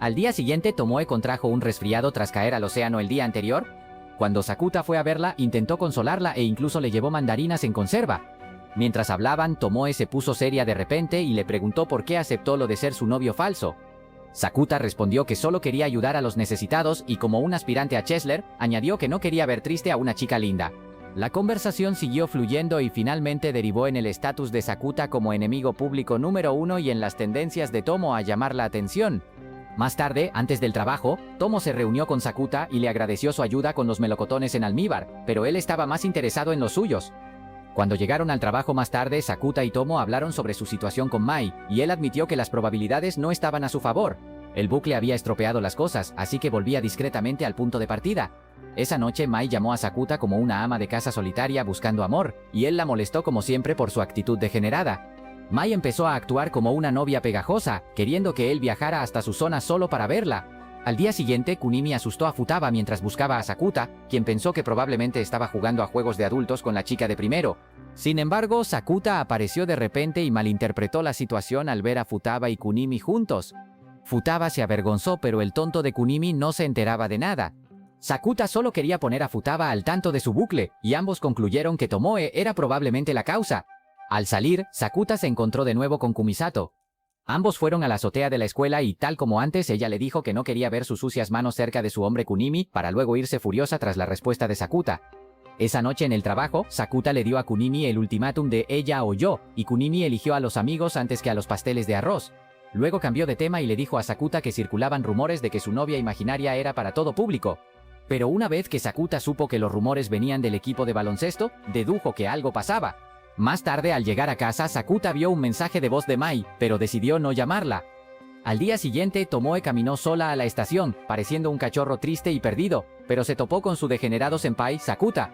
Al día siguiente, Tomoe contrajo un resfriado tras caer al océano el día anterior. Cuando Sakuta fue a verla, intentó consolarla e incluso le llevó mandarinas en conserva. Mientras hablaban, Tomoe se puso seria de repente y le preguntó por qué aceptó lo de ser su novio falso. Sakuta respondió que solo quería ayudar a los necesitados y, como un aspirante a Chesler, añadió que no quería ver triste a una chica linda. La conversación siguió fluyendo y finalmente derivó en el estatus de Sakuta como enemigo público número 1 y en las tendencias de Tomo a llamar la atención. Más tarde, antes del trabajo, Tomo se reunió con Sakuta y le agradeció su ayuda con los melocotones en almíbar, pero él estaba más interesado en los suyos. Cuando llegaron al trabajo más tarde, Sakuta y Tomo hablaron sobre su situación con Mai, y él admitió que las probabilidades no estaban a su favor. El bucle había estropeado las cosas, así que volvía discretamente al punto de partida. Esa noche Mai llamó a Sakuta como una ama de casa solitaria buscando amor, y él la molestó como siempre por su actitud degenerada. Mai empezó a actuar como una novia pegajosa, queriendo que él viajara hasta su zona solo para verla. Al día siguiente, Kunimi asustó a Futaba mientras buscaba a Sakuta, quien pensó que probablemente estaba jugando a juegos de adultos con la chica de primero. Sin embargo, Sakuta apareció de repente y malinterpretó la situación al ver a Futaba y Kunimi juntos. Futaba se avergonzó, pero el tonto de Kunimi no se enteraba de nada. Sakuta solo quería poner a Futaba al tanto de su bucle, y ambos concluyeron que Tomoe era probablemente la causa. Al salir, Sakuta se encontró de nuevo con Kumisato. Ambos fueron a la azotea de la escuela y, tal como antes, ella le dijo que no quería ver sus sucias manos cerca de su hombre Kunimi, para luego irse furiosa tras la respuesta de Sakuta. Esa noche en el trabajo, Sakuta le dio a Kunimi el ultimátum de ella o yo, y Kunimi eligió a los amigos antes que a los pasteles de arroz. Luego cambió de tema y le dijo a Sakuta que circulaban rumores de que su novia imaginaria era para todo público. Pero una vez que Sakuta supo que los rumores venían del equipo de baloncesto, dedujo que algo pasaba. Más tarde, al llegar a casa, Sakuta vio un mensaje de voz de Mai, pero decidió no llamarla. Al día siguiente, Tomoe caminó sola a la estación, pareciendo un cachorro triste y perdido, pero se topó con su degenerado senpai, Sakuta.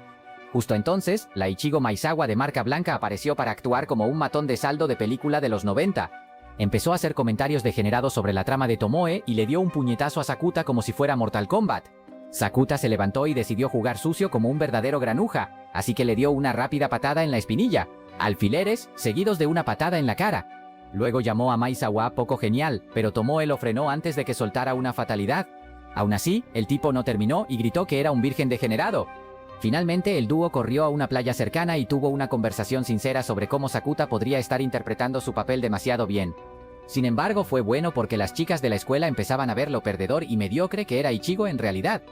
Justo entonces, la Ichigo Maizawa de marca blanca apareció para actuar como un matón de saldo de película de los 90. Empezó a hacer comentarios degenerados sobre la trama de Tomoe y le dio un puñetazo a Sakuta como si fuera Mortal Kombat. Sakuta se levantó y decidió jugar sucio como un verdadero granuja, así que le dio una rápida patada en la espinilla, alfileres, seguidos de una patada en la cara. Luego llamó a Maizawa poco genial, pero Tomoe lo frenó antes de que soltara una fatalidad. Aún así, el tipo no terminó y gritó que era un virgen degenerado. Finalmente, el dúo corrió a una playa cercana y tuvo una conversación sincera sobre cómo Sakuta podría estar interpretando su papel demasiado bien. Sin embargo, fue bueno porque las chicas de la escuela empezaban a ver lo perdedor y mediocre que era Ichigo en realidad.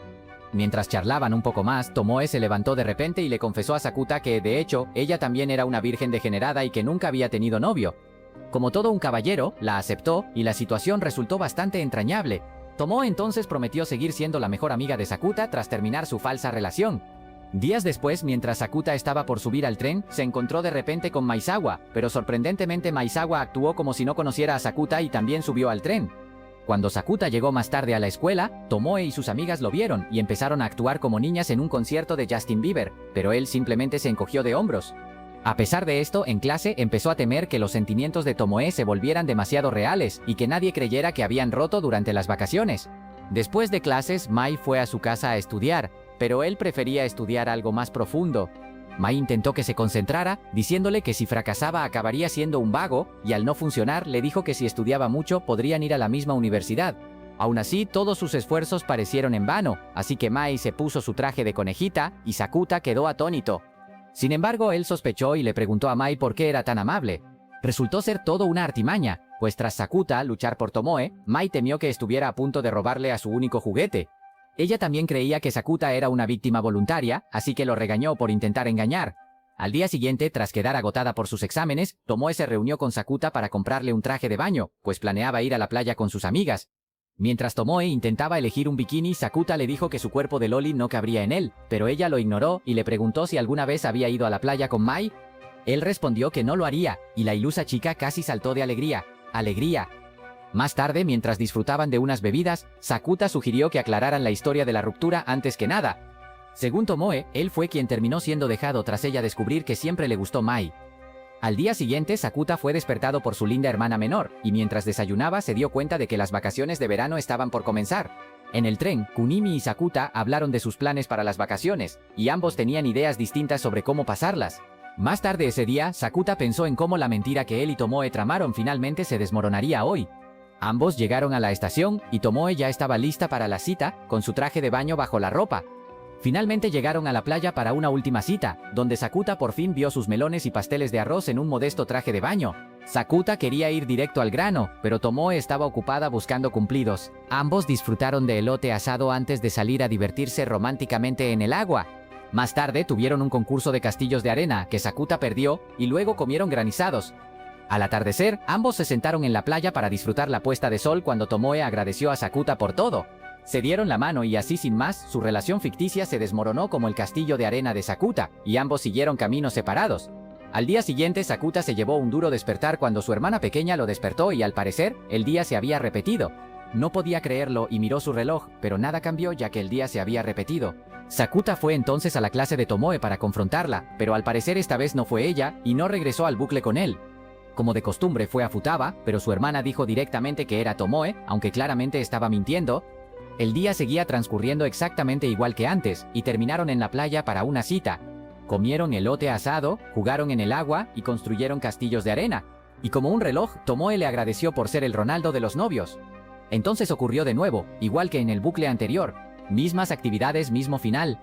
Mientras charlaban un poco más, Tomoe se levantó de repente y le confesó a Sakuta que, de hecho, ella también era una virgen degenerada y que nunca había tenido novio. Como todo un caballero, la aceptó y la situación resultó bastante entrañable. Tomoe entonces prometió seguir siendo la mejor amiga de Sakuta tras terminar su falsa relación. Días después, mientras Sakuta estaba por subir al tren, se encontró de repente con Maizawa, pero sorprendentemente Maizawa actuó como si no conociera a Sakuta y también subió al tren. Cuando Sakuta llegó más tarde a la escuela, Tomoe y sus amigas lo vieron y empezaron a actuar como niñas en un concierto de Justin Bieber, pero él simplemente se encogió de hombros. A pesar de esto, en clase empezó a temer que los sentimientos de Tomoe se volvieran demasiado reales y que nadie creyera que habían roto durante las vacaciones. Después de clases, Mai fue a su casa a estudiar, pero él prefería estudiar algo más profundo. Mai intentó que se concentrara, diciéndole que si fracasaba acabaría siendo un vago, y al no funcionar le dijo que si estudiaba mucho podrían ir a la misma universidad. Aún así, todos sus esfuerzos parecieron en vano, así que Mai se puso su traje de conejita y Sakuta quedó atónito. Sin embargo, él sospechó y le preguntó a Mai por qué era tan amable. Resultó ser todo una artimaña, pues tras Sakuta luchar por Tomoe, Mai temió que estuviera a punto de robarle a su único juguete. Ella también creía que Sakuta era una víctima voluntaria, así que lo regañó por intentar engañar. Al día siguiente, tras quedar agotada por sus exámenes, Tomoe se reunió con Sakuta para comprarle un traje de baño, pues planeaba ir a la playa con sus amigas. Mientras Tomoe intentaba elegir un bikini, Sakuta le dijo que su cuerpo de loli no cabría en él, pero ella lo ignoró y le preguntó si alguna vez había ido a la playa con Mai. Él respondió que no lo haría, y la ilusa chica casi saltó de alegría. ¡Alegría! Más tarde, mientras disfrutaban de unas bebidas, Sakuta sugirió que aclararan la historia de la ruptura antes que nada. Según Tomoe, él fue quien terminó siendo dejado tras ella descubrir que siempre le gustó Mai. Al día siguiente, Sakuta fue despertado por su linda hermana menor, y mientras desayunaba se dio cuenta de que las vacaciones de verano estaban por comenzar. En el tren, Kunimi y Sakuta hablaron de sus planes para las vacaciones, y ambos tenían ideas distintas sobre cómo pasarlas. Más tarde ese día, Sakuta pensó en cómo la mentira que él y Tomoe tramaron finalmente se desmoronaría hoy. Ambos llegaron a la estación, y Tomoe ya estaba lista para la cita, con su traje de baño bajo la ropa. Finalmente llegaron a la playa para una última cita, donde Sakuta por fin vio sus melones y pasteles de arroz en un modesto traje de baño. Sakuta quería ir directo al grano, pero Tomoe estaba ocupada buscando cumplidos. Ambos disfrutaron de elote asado antes de salir a divertirse románticamente en el agua. Más tarde tuvieron un concurso de castillos de arena que Sakuta perdió, y luego comieron granizados. Al atardecer, ambos se sentaron en la playa para disfrutar la puesta de sol cuando Tomoe agradeció a Sakuta por todo. Se dieron la mano y así sin más, su relación ficticia se desmoronó como el castillo de arena de Sakuta, y ambos siguieron caminos separados. Al día siguiente, Sakuta se llevó un duro despertar cuando su hermana pequeña lo despertó y al parecer, el día se había repetido. No podía creerlo y miró su reloj, pero nada cambió ya que el día se había repetido. Sakuta fue entonces a la clase de Tomoe para confrontarla, pero al parecer esta vez no fue ella, y no regresó al bucle con él. Como de costumbre fue a Futaba, pero su hermana dijo directamente que era Tomoe, aunque claramente estaba mintiendo. El día seguía transcurriendo exactamente igual que antes, y terminaron en la playa para una cita. Comieron elote asado, jugaron en el agua y construyeron castillos de arena. Y como un reloj, Tomoe le agradeció por ser el Ronaldo de los novios. Entonces ocurrió de nuevo, igual que en el bucle anterior. Mismas actividades, mismo final.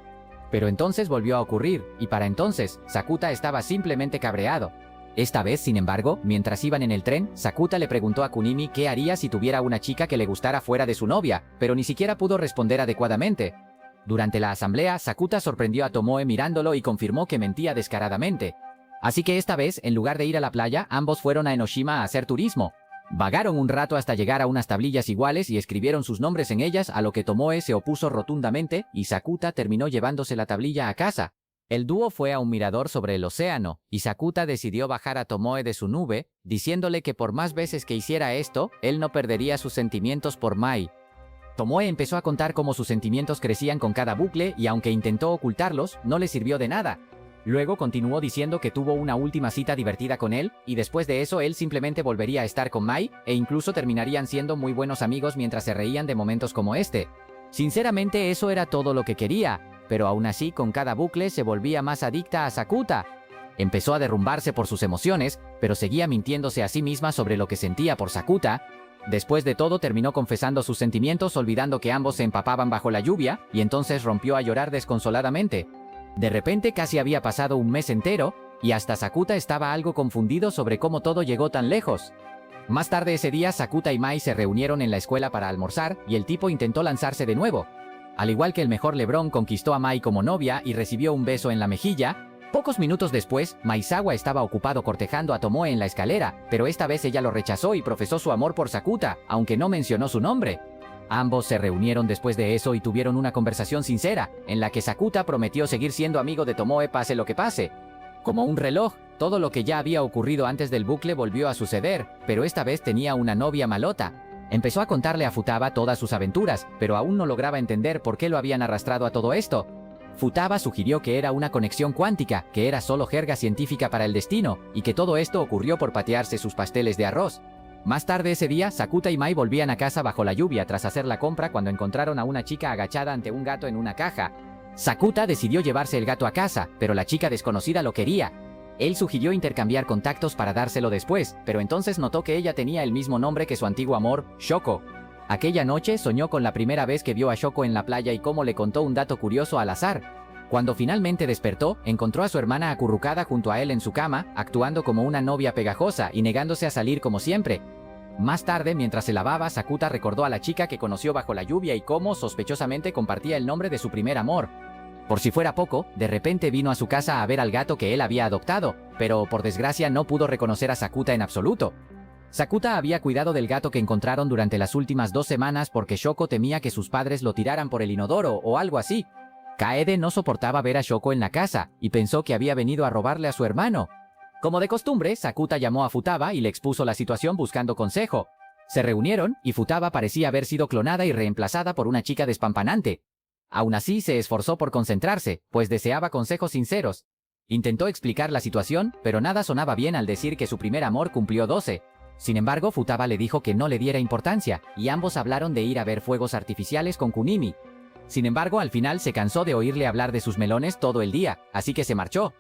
Pero entonces volvió a ocurrir, y para entonces, Sakuta estaba simplemente cabreado. Esta vez, sin embargo, mientras iban en el tren, Sakuta le preguntó a Kunimi qué haría si tuviera una chica que le gustara fuera de su novia, pero ni siquiera pudo responder adecuadamente. Durante la asamblea, Sakuta sorprendió a Tomoe mirándolo y confirmó que mentía descaradamente. Así que esta vez, en lugar de ir a la playa, ambos fueron a Enoshima a hacer turismo. Vagaron un rato hasta llegar a unas tablillas iguales y escribieron sus nombres en ellas, a lo que Tomoe se opuso rotundamente, y Sakuta terminó llevándose la tablilla a casa. El dúo fue a un mirador sobre el océano, y Sakuta decidió bajar a Tomoe de su nube, diciéndole que por más veces que hiciera esto, él no perdería sus sentimientos por Mai. Tomoe empezó a contar cómo sus sentimientos crecían con cada bucle y aunque intentó ocultarlos, no le sirvió de nada. Luego continuó diciendo que tuvo una última cita divertida con él, y después de eso él simplemente volvería a estar con Mai, e incluso terminarían siendo muy buenos amigos mientras se reían de momentos como este. Sinceramente eso era todo lo que quería. Pero aún así, con cada bucle se volvía más adicta a Sakuta. Empezó a derrumbarse por sus emociones, pero seguía mintiéndose a sí misma sobre lo que sentía por Sakuta. Después de todo, terminó confesando sus sentimientos, olvidando que ambos se empapaban bajo la lluvia, y entonces rompió a llorar desconsoladamente. De repente casi había pasado un mes entero, y hasta Sakuta estaba algo confundido sobre cómo todo llegó tan lejos. Más tarde ese día, Sakuta y Mai se reunieron en la escuela para almorzar, y el tipo intentó lanzarse de nuevo. Al igual que el mejor LeBron, conquistó a Mai como novia y recibió un beso en la mejilla. Pocos minutos después, Maizawa estaba ocupado cortejando a Tomoe en la escalera, pero esta vez ella lo rechazó y profesó su amor por Sakuta, aunque no mencionó su nombre. Ambos se reunieron después de eso y tuvieron una conversación sincera, en la que Sakuta prometió seguir siendo amigo de Tomoe pase lo que pase. Como un reloj, todo lo que ya había ocurrido antes del bucle volvió a suceder, pero esta vez tenía una novia malota. Empezó a contarle a Futaba todas sus aventuras, pero aún no lograba entender por qué lo habían arrastrado a todo esto. Futaba sugirió que era una conexión cuántica, que era solo jerga científica para el destino, y que todo esto ocurrió por patearse sus pasteles de arroz. Más tarde ese día, Sakuta y Mai volvían a casa bajo la lluvia tras hacer la compra cuando encontraron a una chica agachada ante un gato en una caja. Sakuta decidió llevarse el gato a casa, pero la chica desconocida lo quería. Él sugirió intercambiar contactos para dárselo después, pero entonces notó que ella tenía el mismo nombre que su antiguo amor, Shoko. Aquella noche soñó con la primera vez que vio a Shoko en la playa y cómo le contó un dato curioso al azar. Cuando finalmente despertó, encontró a su hermana acurrucada junto a él en su cama, actuando como una novia pegajosa y negándose a salir como siempre. Más tarde, mientras se lavaba, Sakuta recordó a la chica que conoció bajo la lluvia y cómo, sospechosamente, compartía el nombre de su primer amor. Por si fuera poco, de repente vino a su casa a ver al gato que él había adoptado, pero por desgracia no pudo reconocer a Sakuta en absoluto. Sakuta había cuidado del gato que encontraron durante las últimas 2 semanas porque Shoko temía que sus padres lo tiraran por el inodoro o algo así. Kaede no soportaba ver a Shoko en la casa y pensó que había venido a robarle a su hermano. Como de costumbre, Sakuta llamó a Futaba y le expuso la situación buscando consejo. Se reunieron y Futaba parecía haber sido clonada y reemplazada por una chica despampanante. Aún así se esforzó por concentrarse, pues deseaba consejos sinceros. Intentó explicar la situación, pero nada sonaba bien al decir que su primer amor cumplió 12. Sin embargo, Futaba le dijo que no le diera importancia, y ambos hablaron de ir a ver fuegos artificiales con Kunimi. Sin embargo, al final se cansó de oírle hablar de sus melones todo el día, así que se marchó.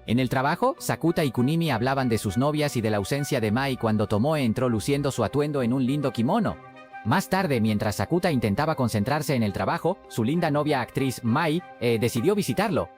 En el trabajo, Sakuta y Kunimi hablaban de sus novias y de la ausencia de Mai cuando Tomoe entró luciendo su atuendo en un lindo kimono. Más tarde, mientras Sakuta intentaba concentrarse en el trabajo, su linda novia actriz Mai decidió visitarlo.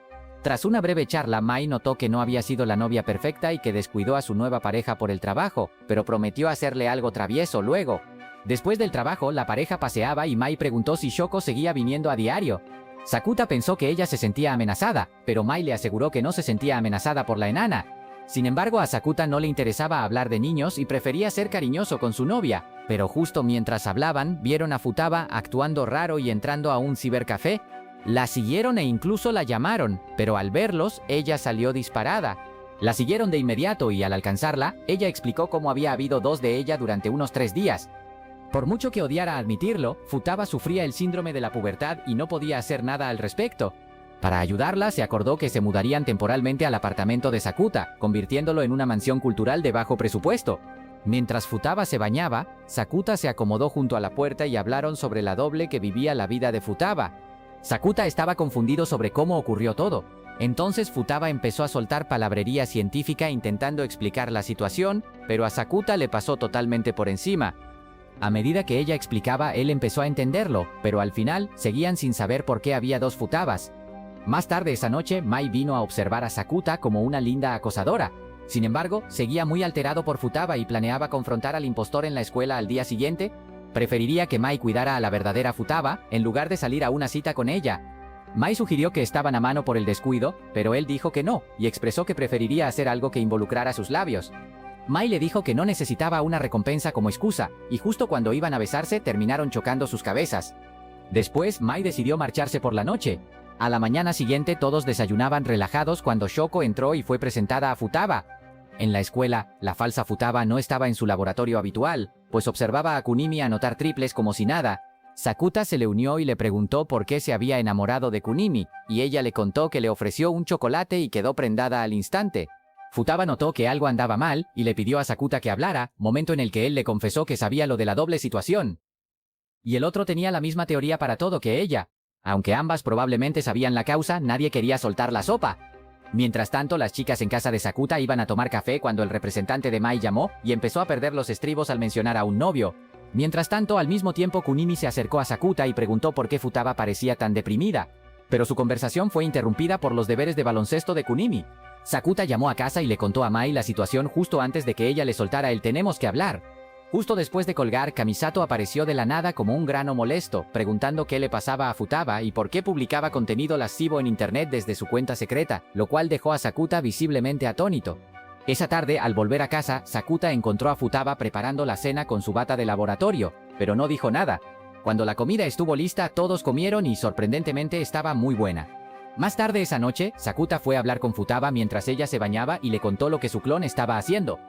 Tras una breve charla, Mai notó que no había sido la novia perfecta y que descuidó a su nueva pareja por el trabajo, pero prometió hacerle algo travieso luego. Después del trabajo, la pareja paseaba y Mai preguntó si Shoko seguía viniendo a diario. Sakuta pensó que ella se sentía amenazada, pero Mai le aseguró que no se sentía amenazada por la enana. Sin embargo, a Sakuta no le interesaba hablar de niños y prefería ser cariñoso con su novia, pero justo mientras hablaban, vieron a Futaba actuando raro y entrando a un cibercafé. La siguieron e incluso la llamaron, pero al verlos, ella salió disparada. La siguieron de inmediato y al alcanzarla, ella explicó cómo había habido 2 de ella durante unos 3 días. Por mucho que odiara admitirlo, Futaba sufría el síndrome de la pubertad y no podía hacer nada al respecto. Para ayudarla, se acordó que se mudarían temporalmente al apartamento de Sakuta, convirtiéndolo en una mansión cultural de bajo presupuesto. Mientras Futaba se bañaba, Sakuta se acomodó junto a la puerta y hablaron sobre la doble que vivía la vida de Futaba. Sakuta estaba confundido sobre cómo ocurrió todo. Entonces Futaba empezó a soltar palabrería científica intentando explicar la situación, pero a Sakuta le pasó totalmente por encima. A medida que ella explicaba, él empezó a entenderlo, pero al final seguían sin saber por qué había 2 Futabas. Más tarde esa noche, Mai vino a observar a Sakuta como una linda acosadora. Sin embargo, seguía muy alterado por Futaba y planeaba confrontar al impostor en la escuela al día siguiente. Preferiría que Mai cuidara a la verdadera Futaba, en lugar de salir a una cita con ella. Mai sugirió que estaban a mano por el descuido, pero él dijo que no, y expresó que preferiría hacer algo que involucrara sus labios. Mai le dijo que no necesitaba una recompensa como excusa, y justo cuando iban a besarse terminaron chocando sus cabezas. Después, Mai decidió marcharse por la noche. A la mañana siguiente todos desayunaban relajados cuando Shoko entró y fue presentada a Futaba. En la escuela, la falsa Futaba no estaba en su laboratorio habitual, pues observaba a Kunimi anotar triples como si nada. Sakuta se le unió y le preguntó por qué se había enamorado de Kunimi, y ella le contó que le ofreció un chocolate y quedó prendada al instante. Futaba notó que algo andaba mal y le pidió a Sakuta que hablara, momento en el que él le confesó que sabía lo de la doble situación. Y el otro tenía la misma teoría para todo que ella. Aunque ambas probablemente sabían la causa, nadie quería soltar la sopa. Mientras tanto, las chicas en casa de Sakuta iban a tomar café cuando el representante de Mai llamó y empezó a perder los estribos al mencionar a un novio. Mientras tanto, al mismo tiempo Kunimi se acercó a Sakuta y preguntó por qué Futaba parecía tan deprimida. Pero su conversación fue interrumpida por los deberes de baloncesto de Kunimi. Sakuta llamó a casa y le contó a Mai la situación justo antes de que ella le soltara el "tenemos que hablar". Justo después de colgar, Kamisato apareció de la nada como un grano molesto, preguntando qué le pasaba a Futaba y por qué publicaba contenido lascivo en internet desde su cuenta secreta, lo cual dejó a Sakuta visiblemente atónito. Esa tarde, al volver a casa, Sakuta encontró a Futaba preparando la cena con su bata de laboratorio, pero no dijo nada. Cuando la comida estuvo lista, todos comieron y sorprendentemente estaba muy buena. Más tarde esa noche, Sakuta fue a hablar con Futaba mientras ella se bañaba y le contó lo que su clon estaba haciendo.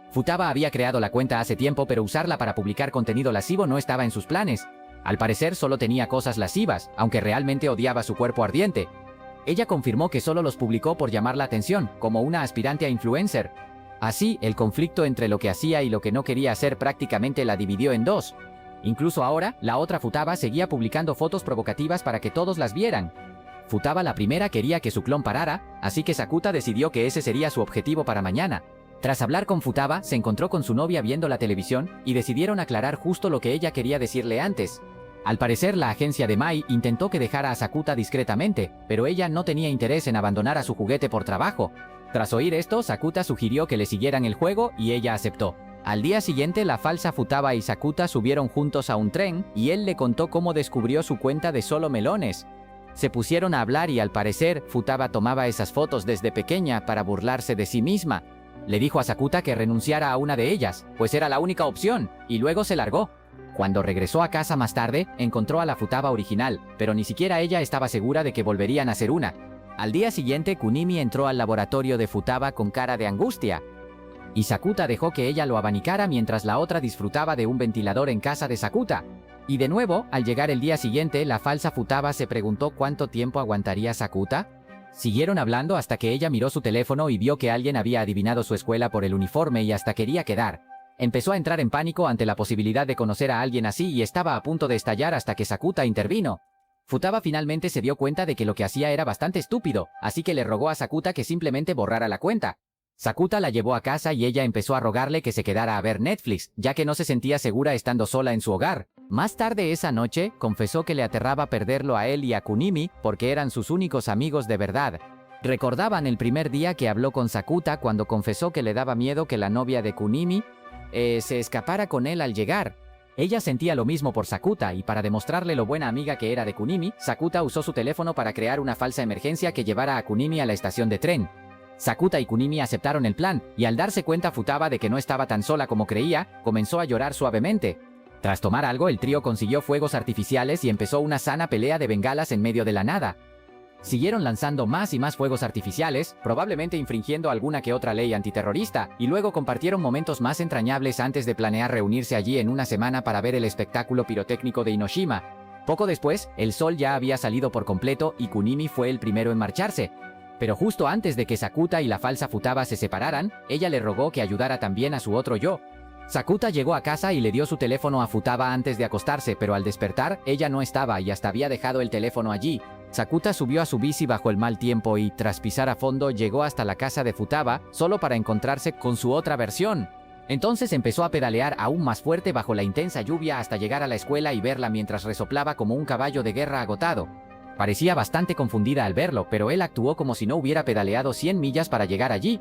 Futaba había creado la cuenta hace tiempo, pero usarla para publicar contenido lascivo no estaba en sus planes. Al parecer solo tenía cosas lascivas, aunque realmente odiaba su cuerpo ardiente. Ella confirmó que solo los publicó por llamar la atención, como una aspirante a influencer. Así, el conflicto entre lo que hacía y lo que no quería hacer prácticamente la dividió en 2. Incluso ahora, la otra Futaba seguía publicando fotos provocativas para que todos las vieran. Futaba la primera quería que su clon parara, así que Sakuta decidió que ese sería su objetivo para mañana. Tras hablar con Futaba, se encontró con su novia viendo la televisión y decidieron aclarar justo lo que ella quería decirle antes. Al parecer, la agencia de Mai intentó que dejara a Sakuta discretamente, pero ella no tenía interés en abandonar a su juguete por trabajo. Tras oír esto, Sakuta sugirió que le siguieran el juego y ella aceptó. Al día siguiente, la falsa Futaba y Sakuta subieron juntos a un tren y él le contó cómo descubrió su cuenta de Solo Melones. Se pusieron a hablar y al parecer, Futaba tomaba esas fotos desde pequeña para burlarse de sí misma. Le dijo a Sakuta que renunciara a una de ellas, pues era la única opción, y luego se largó. Cuando regresó a casa más tarde, encontró a la Futaba original, pero ni siquiera ella estaba segura de que volverían a ser una. Al día siguiente, Kunimi entró al laboratorio de Futaba con cara de angustia, y Sakuta dejó que ella lo abanicara mientras la otra disfrutaba de un ventilador en casa de Sakuta. Y de nuevo, al llegar el día siguiente, la falsa Futaba se preguntó cuánto tiempo aguantaría Sakuta. Siguieron hablando hasta que ella miró su teléfono y vio que alguien había adivinado su escuela por el uniforme y hasta quería quedar. Empezó a entrar en pánico ante la posibilidad de conocer a alguien así y estaba a punto de estallar hasta que Sakuta intervino. Futaba finalmente se dio cuenta de que lo que hacía era bastante estúpido, así que le rogó a Sakuta que simplemente borrara la cuenta. Sakuta la llevó a casa y ella empezó a rogarle que se quedara a ver Netflix, ya que no se sentía segura estando sola en su hogar. Más tarde esa noche, confesó que le aterraba perderlo a él y a Kunimi, porque eran sus únicos amigos de verdad. Recordaban el primer día que habló con Sakuta cuando confesó que le daba miedo que la novia de Kunimi se escapara con él al llegar. Ella sentía lo mismo por Sakuta y para demostrarle lo buena amiga que era de Kunimi, Sakuta usó su teléfono para crear una falsa emergencia que llevara a Kunimi a la estación de tren. Sakuta y Kunimi aceptaron el plan, y al darse cuenta Futaba de que no estaba tan sola como creía, comenzó a llorar suavemente. Tras tomar algo, el trío consiguió fuegos artificiales y empezó una sana pelea de bengalas en medio de la nada. Siguieron lanzando más y más fuegos artificiales, probablemente infringiendo alguna que otra ley antiterrorista, y luego compartieron momentos más entrañables antes de planear reunirse allí en una semana para ver el espectáculo pirotécnico de Inoshima. Poco después, el sol ya había salido por completo y Kunimi fue el primero en marcharse. Pero justo antes de que Sakuta y la falsa Futaba se separaran, ella le rogó que ayudara también a su otro yo. Sakuta llegó a casa y le dio su teléfono a Futaba antes de acostarse, pero al despertar, ella no estaba y hasta había dejado el teléfono allí. Sakuta subió a su bici bajo el mal tiempo y, tras pisar a fondo, llegó hasta la casa de Futaba, solo para encontrarse con su otra versión. Entonces empezó a pedalear aún más fuerte bajo la intensa lluvia hasta llegar a la escuela y verla mientras resoplaba como un caballo de guerra agotado. Parecía bastante confundida al verlo, pero él actuó como si no hubiera pedaleado 100 millas para llegar allí.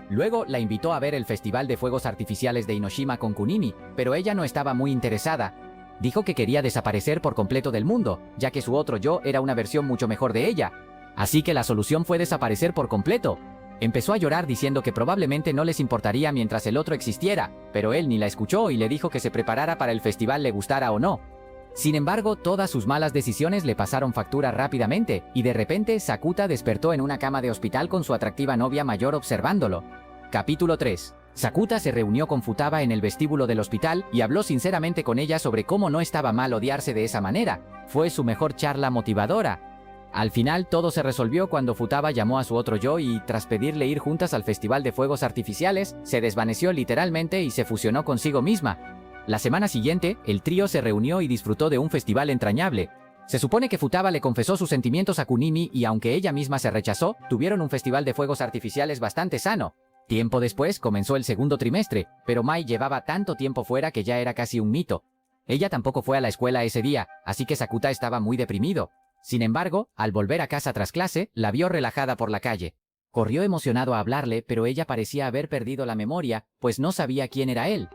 Luego la invitó a ver el Festival de Fuegos Artificiales de Inoshima con Kunimi, pero ella no estaba muy interesada. Dijo que quería desaparecer por completo del mundo, ya que su otro yo era una versión mucho mejor de ella. Así que la solución fue desaparecer por completo. Empezó a llorar diciendo que probablemente no les importaría mientras el otro existiera, pero él ni la escuchó y le dijo que se preparara para el festival le gustara o no. Sin embargo, todas sus malas decisiones le pasaron factura rápidamente, y de repente Sakuta despertó en una cama de hospital con su atractiva novia mayor observándolo. Capítulo 3. Sakuta se reunió con Futaba en el vestíbulo del hospital y habló sinceramente con ella sobre cómo no estaba mal odiarse de esa manera. Fue su mejor charla motivadora. Al final todo se resolvió cuando Futaba llamó a su otro yo y, tras pedirle ir juntas al Festival de Fuegos Artificiales, se desvaneció literalmente y se fusionó consigo misma. La semana siguiente, el trío se reunió y disfrutó de un festival entrañable. Se supone que Futaba le confesó sus sentimientos a Kunimi y aunque ella misma se rechazó, tuvieron un festival de fuegos artificiales bastante sano. Tiempo después comenzó el segundo trimestre, pero Mai llevaba tanto tiempo fuera que ya era casi un mito. Ella tampoco fue a la escuela ese día, así que Sakuta estaba muy deprimido. Sin embargo, al volver a casa tras clase, la vio relajada por la calle. Corrió emocionado a hablarle, pero ella parecía haber perdido la memoria, pues no sabía quién era él.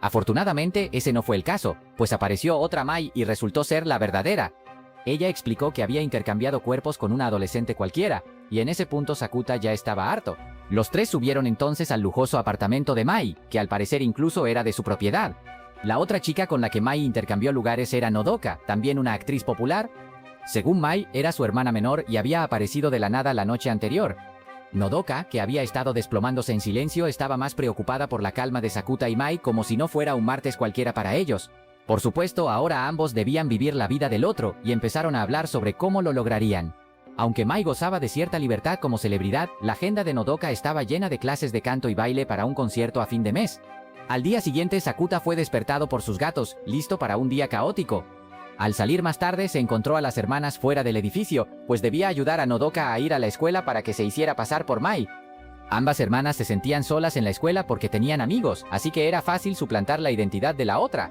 Afortunadamente, ese no fue el caso, pues apareció otra Mai y resultó ser la verdadera. Ella explicó que había intercambiado cuerpos con una adolescente cualquiera, y en ese punto Sakuta ya estaba harto. Los tres subieron entonces al lujoso apartamento de Mai, que al parecer incluso era de su propiedad. La otra chica con la que Mai intercambió lugares era Nodoka, también una actriz popular. Según Mai, era su hermana menor y había aparecido de la nada la noche anterior. Nodoka, que había estado desplomándose en silencio, estaba más preocupada por la calma de Sakuta y Mai como si no fuera un martes cualquiera para ellos. Por supuesto, ahora ambos debían vivir la vida del otro y empezaron a hablar sobre cómo lo lograrían. Aunque Mai gozaba de cierta libertad como celebridad, la agenda de Nodoka estaba llena de clases de canto y baile para un concierto a fin de mes. Al día siguiente, Sakuta fue despertado por sus gatos, listo para un día caótico. Al salir más tarde, se encontró a las hermanas fuera del edificio, pues debía ayudar a Nodoka a ir a la escuela para que se hiciera pasar por Mai. Ambas hermanas se sentían solas en la escuela porque tenían amigos, así que era fácil suplantar la identidad de la otra.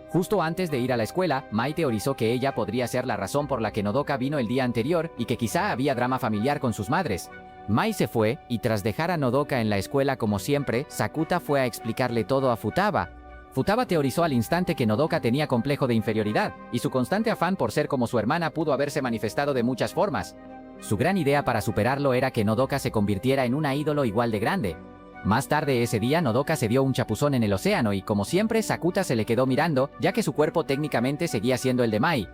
Justo antes de ir a la escuela, Mai teorizó que ella podría ser la razón por la que Nodoka vino el día anterior y que quizá había drama familiar con sus madres. Mai se fue, y tras dejar a Nodoka en la escuela como siempre, Sakuta fue a explicarle todo a Futaba. Futaba teorizó al instante que Nodoka tenía complejo de inferioridad, y su constante afán por ser como su hermana pudo haberse manifestado de muchas formas. Su gran idea para superarlo era que Nodoka se convirtiera en una ídolo igual de grande. Más tarde ese día Nodoka se dio un chapuzón en el océano y como siempre Sakuta se le quedó mirando, ya que su cuerpo técnicamente seguía siendo el de Mai.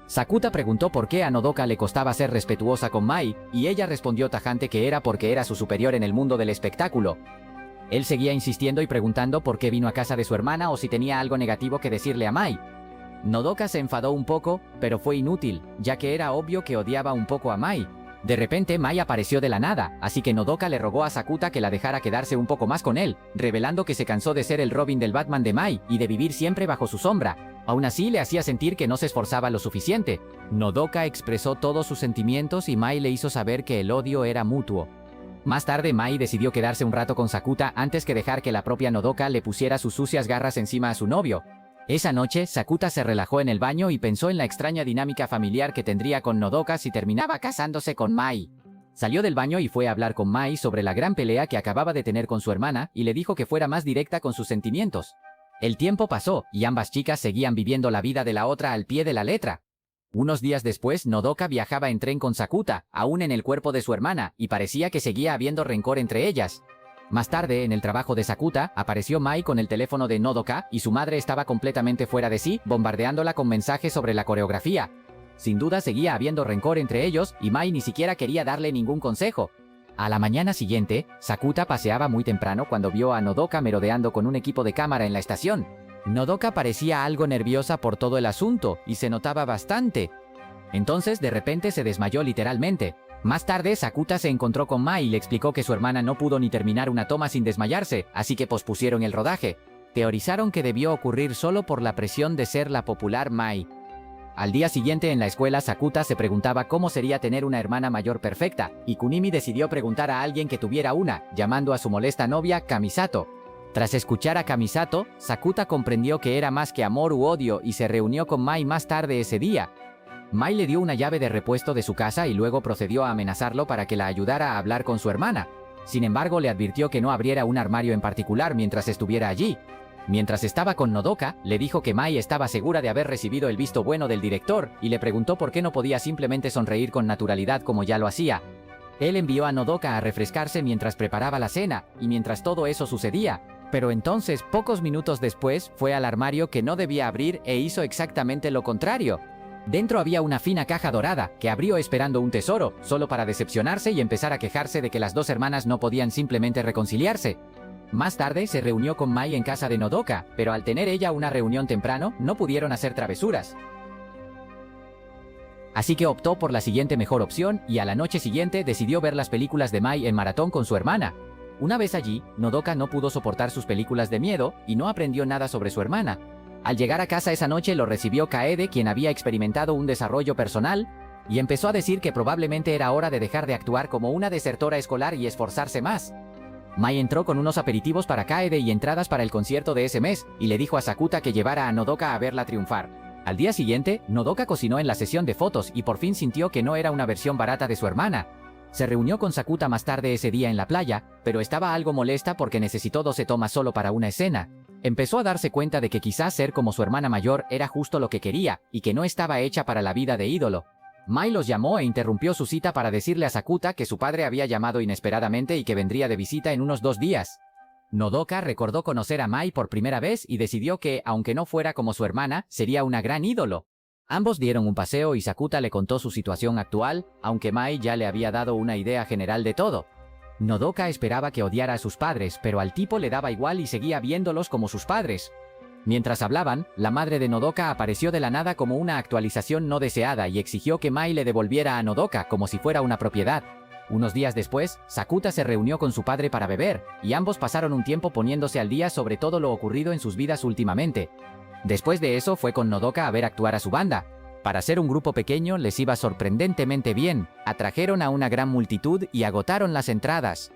Sakuta preguntó por qué a Nodoka le costaba ser respetuosa con Mai, y ella respondió tajante que era porque era su superior en el mundo del espectáculo. Él seguía insistiendo y preguntando por qué vino a casa de su hermana o si tenía algo negativo que decirle a Mai. Nodoka se enfadó un poco, pero fue inútil, ya que era obvio que odiaba un poco a Mai. De repente Mai apareció de la nada, así que Nodoka le rogó a Sakuta que la dejara quedarse un poco más con él, revelando que se cansó de ser el Robin del Batman de Mai y de vivir siempre bajo su sombra. Aún así le hacía sentir que no se esforzaba lo suficiente. Nodoka expresó todos sus sentimientos y Mai le hizo saber que el odio era mutuo. Más tarde Mai decidió quedarse un rato con Sakuta antes que dejar que la propia Nodoka le pusiera sus sucias garras encima a su novio. Esa noche, Sakuta se relajó en el baño y pensó en la extraña dinámica familiar que tendría con Nodoka si terminaba casándose con Mai. Salió del baño y fue a hablar con Mai sobre la gran pelea que acababa de tener con su hermana y le dijo que fuera más directa con sus sentimientos. El tiempo pasó y ambas chicas seguían viviendo la vida de la otra al pie de la letra. Unos días después, Nodoka viajaba en tren con Sakuta, aún en el cuerpo de su hermana, y parecía que seguía habiendo rencor entre ellas. Más tarde, en el trabajo de Sakuta, apareció Mai con el teléfono de Nodoka y su madre estaba completamente fuera de sí, bombardeándola con mensajes sobre la coreografía. Sin duda seguía habiendo rencor entre ellos y Mai ni siquiera quería darle ningún consejo. A la mañana siguiente, Sakuta paseaba muy temprano cuando vio a Nodoka merodeando con un equipo de cámara en la estación. Nodoka parecía algo nerviosa por todo el asunto y se notaba bastante. Entonces, de repente se desmayó literalmente. Más tarde, Sakuta se encontró con Mai y le explicó que su hermana no pudo ni terminar una toma sin desmayarse, así que pospusieron el rodaje. Teorizaron que debió ocurrir solo por la presión de ser la popular Mai. Al día siguiente en la escuela, Sakuta se preguntaba cómo sería tener una hermana mayor perfecta, y Kunimi decidió preguntar a alguien que tuviera una, llamando a su molesta novia Kamisato. Tras escuchar a Kamisato, Sakuta comprendió que era más que amor u odio y se reunió con Mai más tarde ese día. Mai le dio una llave de repuesto de su casa y luego procedió a amenazarlo para que la ayudara a hablar con su hermana. Sin embargo, le advirtió que no abriera un armario en particular mientras estuviera allí. Mientras estaba con Nodoka, le dijo que Mai estaba segura de haber recibido el visto bueno del director y le preguntó por qué no podía simplemente sonreír con naturalidad como ya lo hacía. Él envió a Nodoka a refrescarse mientras preparaba la cena, y mientras todo eso sucedía. Pero entonces, pocos minutos después, fue al armario que no debía abrir e hizo exactamente lo contrario. Dentro había una fina caja dorada, que abrió esperando un tesoro, solo para decepcionarse y empezar a quejarse de que las dos hermanas no podían simplemente reconciliarse. Más tarde se reunió con Mai en casa de Nodoka, pero al tener ella una reunión temprano, no pudieron hacer travesuras. Así que optó por la siguiente mejor opción y a la noche siguiente decidió ver las películas de Mai en maratón con su hermana. Una vez allí, Nodoka no pudo soportar sus películas de miedo y no aprendió nada sobre su hermana. Al llegar a casa esa noche lo recibió Kaede, quien había experimentado un desarrollo personal, y empezó a decir que probablemente era hora de dejar de actuar como una desertora escolar y esforzarse más. Mai entró con unos aperitivos para Kaede y entradas para el concierto de ese mes, y le dijo a Sakuta que llevara a Nodoka a verla triunfar. Al día siguiente, Nodoka cocinó en la sesión de fotos y por fin sintió que no era una versión barata de su hermana. Se reunió con Sakuta más tarde ese día en la playa, pero estaba algo molesta porque necesitó 12 tomas solo para una escena. Empezó a darse cuenta de que quizás ser como su hermana mayor era justo lo que quería, y que no estaba hecha para la vida de ídolo. Mai los llamó e interrumpió su cita para decirle a Sakuta que su padre había llamado inesperadamente y que vendría de visita en unos 2 días. Nodoka recordó conocer a Mai por primera vez y decidió que, aunque no fuera como su hermana, sería una gran ídolo. Ambos dieron un paseo y Sakuta le contó su situación actual, aunque Mai ya le había dado una idea general de todo. Nodoka esperaba que odiara a sus padres, pero al tipo le daba igual y seguía viéndolos como sus padres. Mientras hablaban, la madre de Nodoka apareció de la nada como una actualización no deseada y exigió que Mai le devolviera a Nodoka como si fuera una propiedad. Unos días después, Sakuta se reunió con su padre para beber, y ambos pasaron un tiempo poniéndose al día sobre todo lo ocurrido en sus vidas últimamente. Después de eso fue con Nodoka a ver actuar a su banda. Para ser un grupo pequeño les iba sorprendentemente bien, atrajeron a una gran multitud y agotaron las entradas.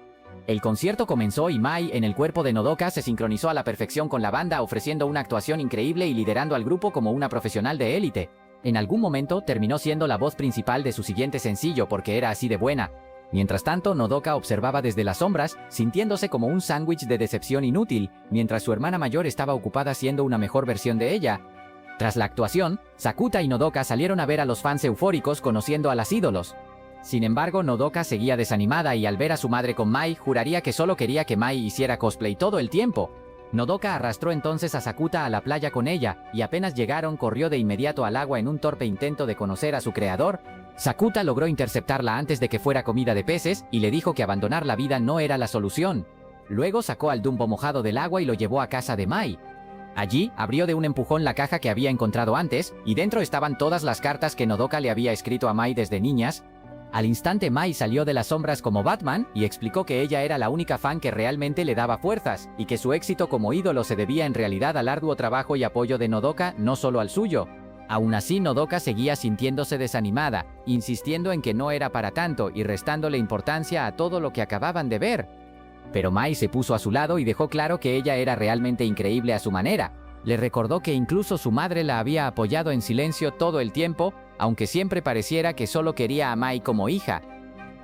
El concierto comenzó y Mai, en el cuerpo de Nodoka, se sincronizó a la perfección con la banda, ofreciendo una actuación increíble y liderando al grupo como una profesional de élite. En algún momento terminó siendo la voz principal de su siguiente sencillo porque era así de buena. Mientras tanto, Nodoka observaba desde las sombras, sintiéndose como un sándwich de decepción inútil, mientras su hermana mayor estaba ocupada siendo una mejor versión de ella. Tras la actuación, Sakuta y Nodoka salieron a ver a los fans eufóricos conociendo a las ídolos. Sin embargo, Nodoka seguía desanimada y al ver a su madre con Mai, juraría que solo quería que Mai hiciera cosplay todo el tiempo. Nodoka arrastró entonces a Sakuta a la playa con ella, y apenas llegaron corrió de inmediato al agua en un torpe intento de conocer a su creador. Sakuta logró interceptarla antes de que fuera comida de peces, y le dijo que abandonar la vida no era la solución. Luego sacó al Dumbo mojado del agua y lo llevó a casa de Mai. Allí, abrió de un empujón la caja que había encontrado antes, y dentro estaban todas las cartas que Nodoka le había escrito a Mai desde niñas. Al instante Mai salió de las sombras como Batman y explicó que ella era la única fan que realmente le daba fuerzas, y que su éxito como ídolo se debía en realidad al arduo trabajo y apoyo de Nodoka, no solo al suyo. Aún así, Nodoka seguía sintiéndose desanimada, insistiendo en que no era para tanto y restándole importancia a todo lo que acababan de ver. Pero Mai se puso a su lado y dejó claro que ella era realmente increíble a su manera. Le recordó que incluso su madre la había apoyado en silencio todo el tiempo, aunque siempre pareciera que solo quería a Mai como hija.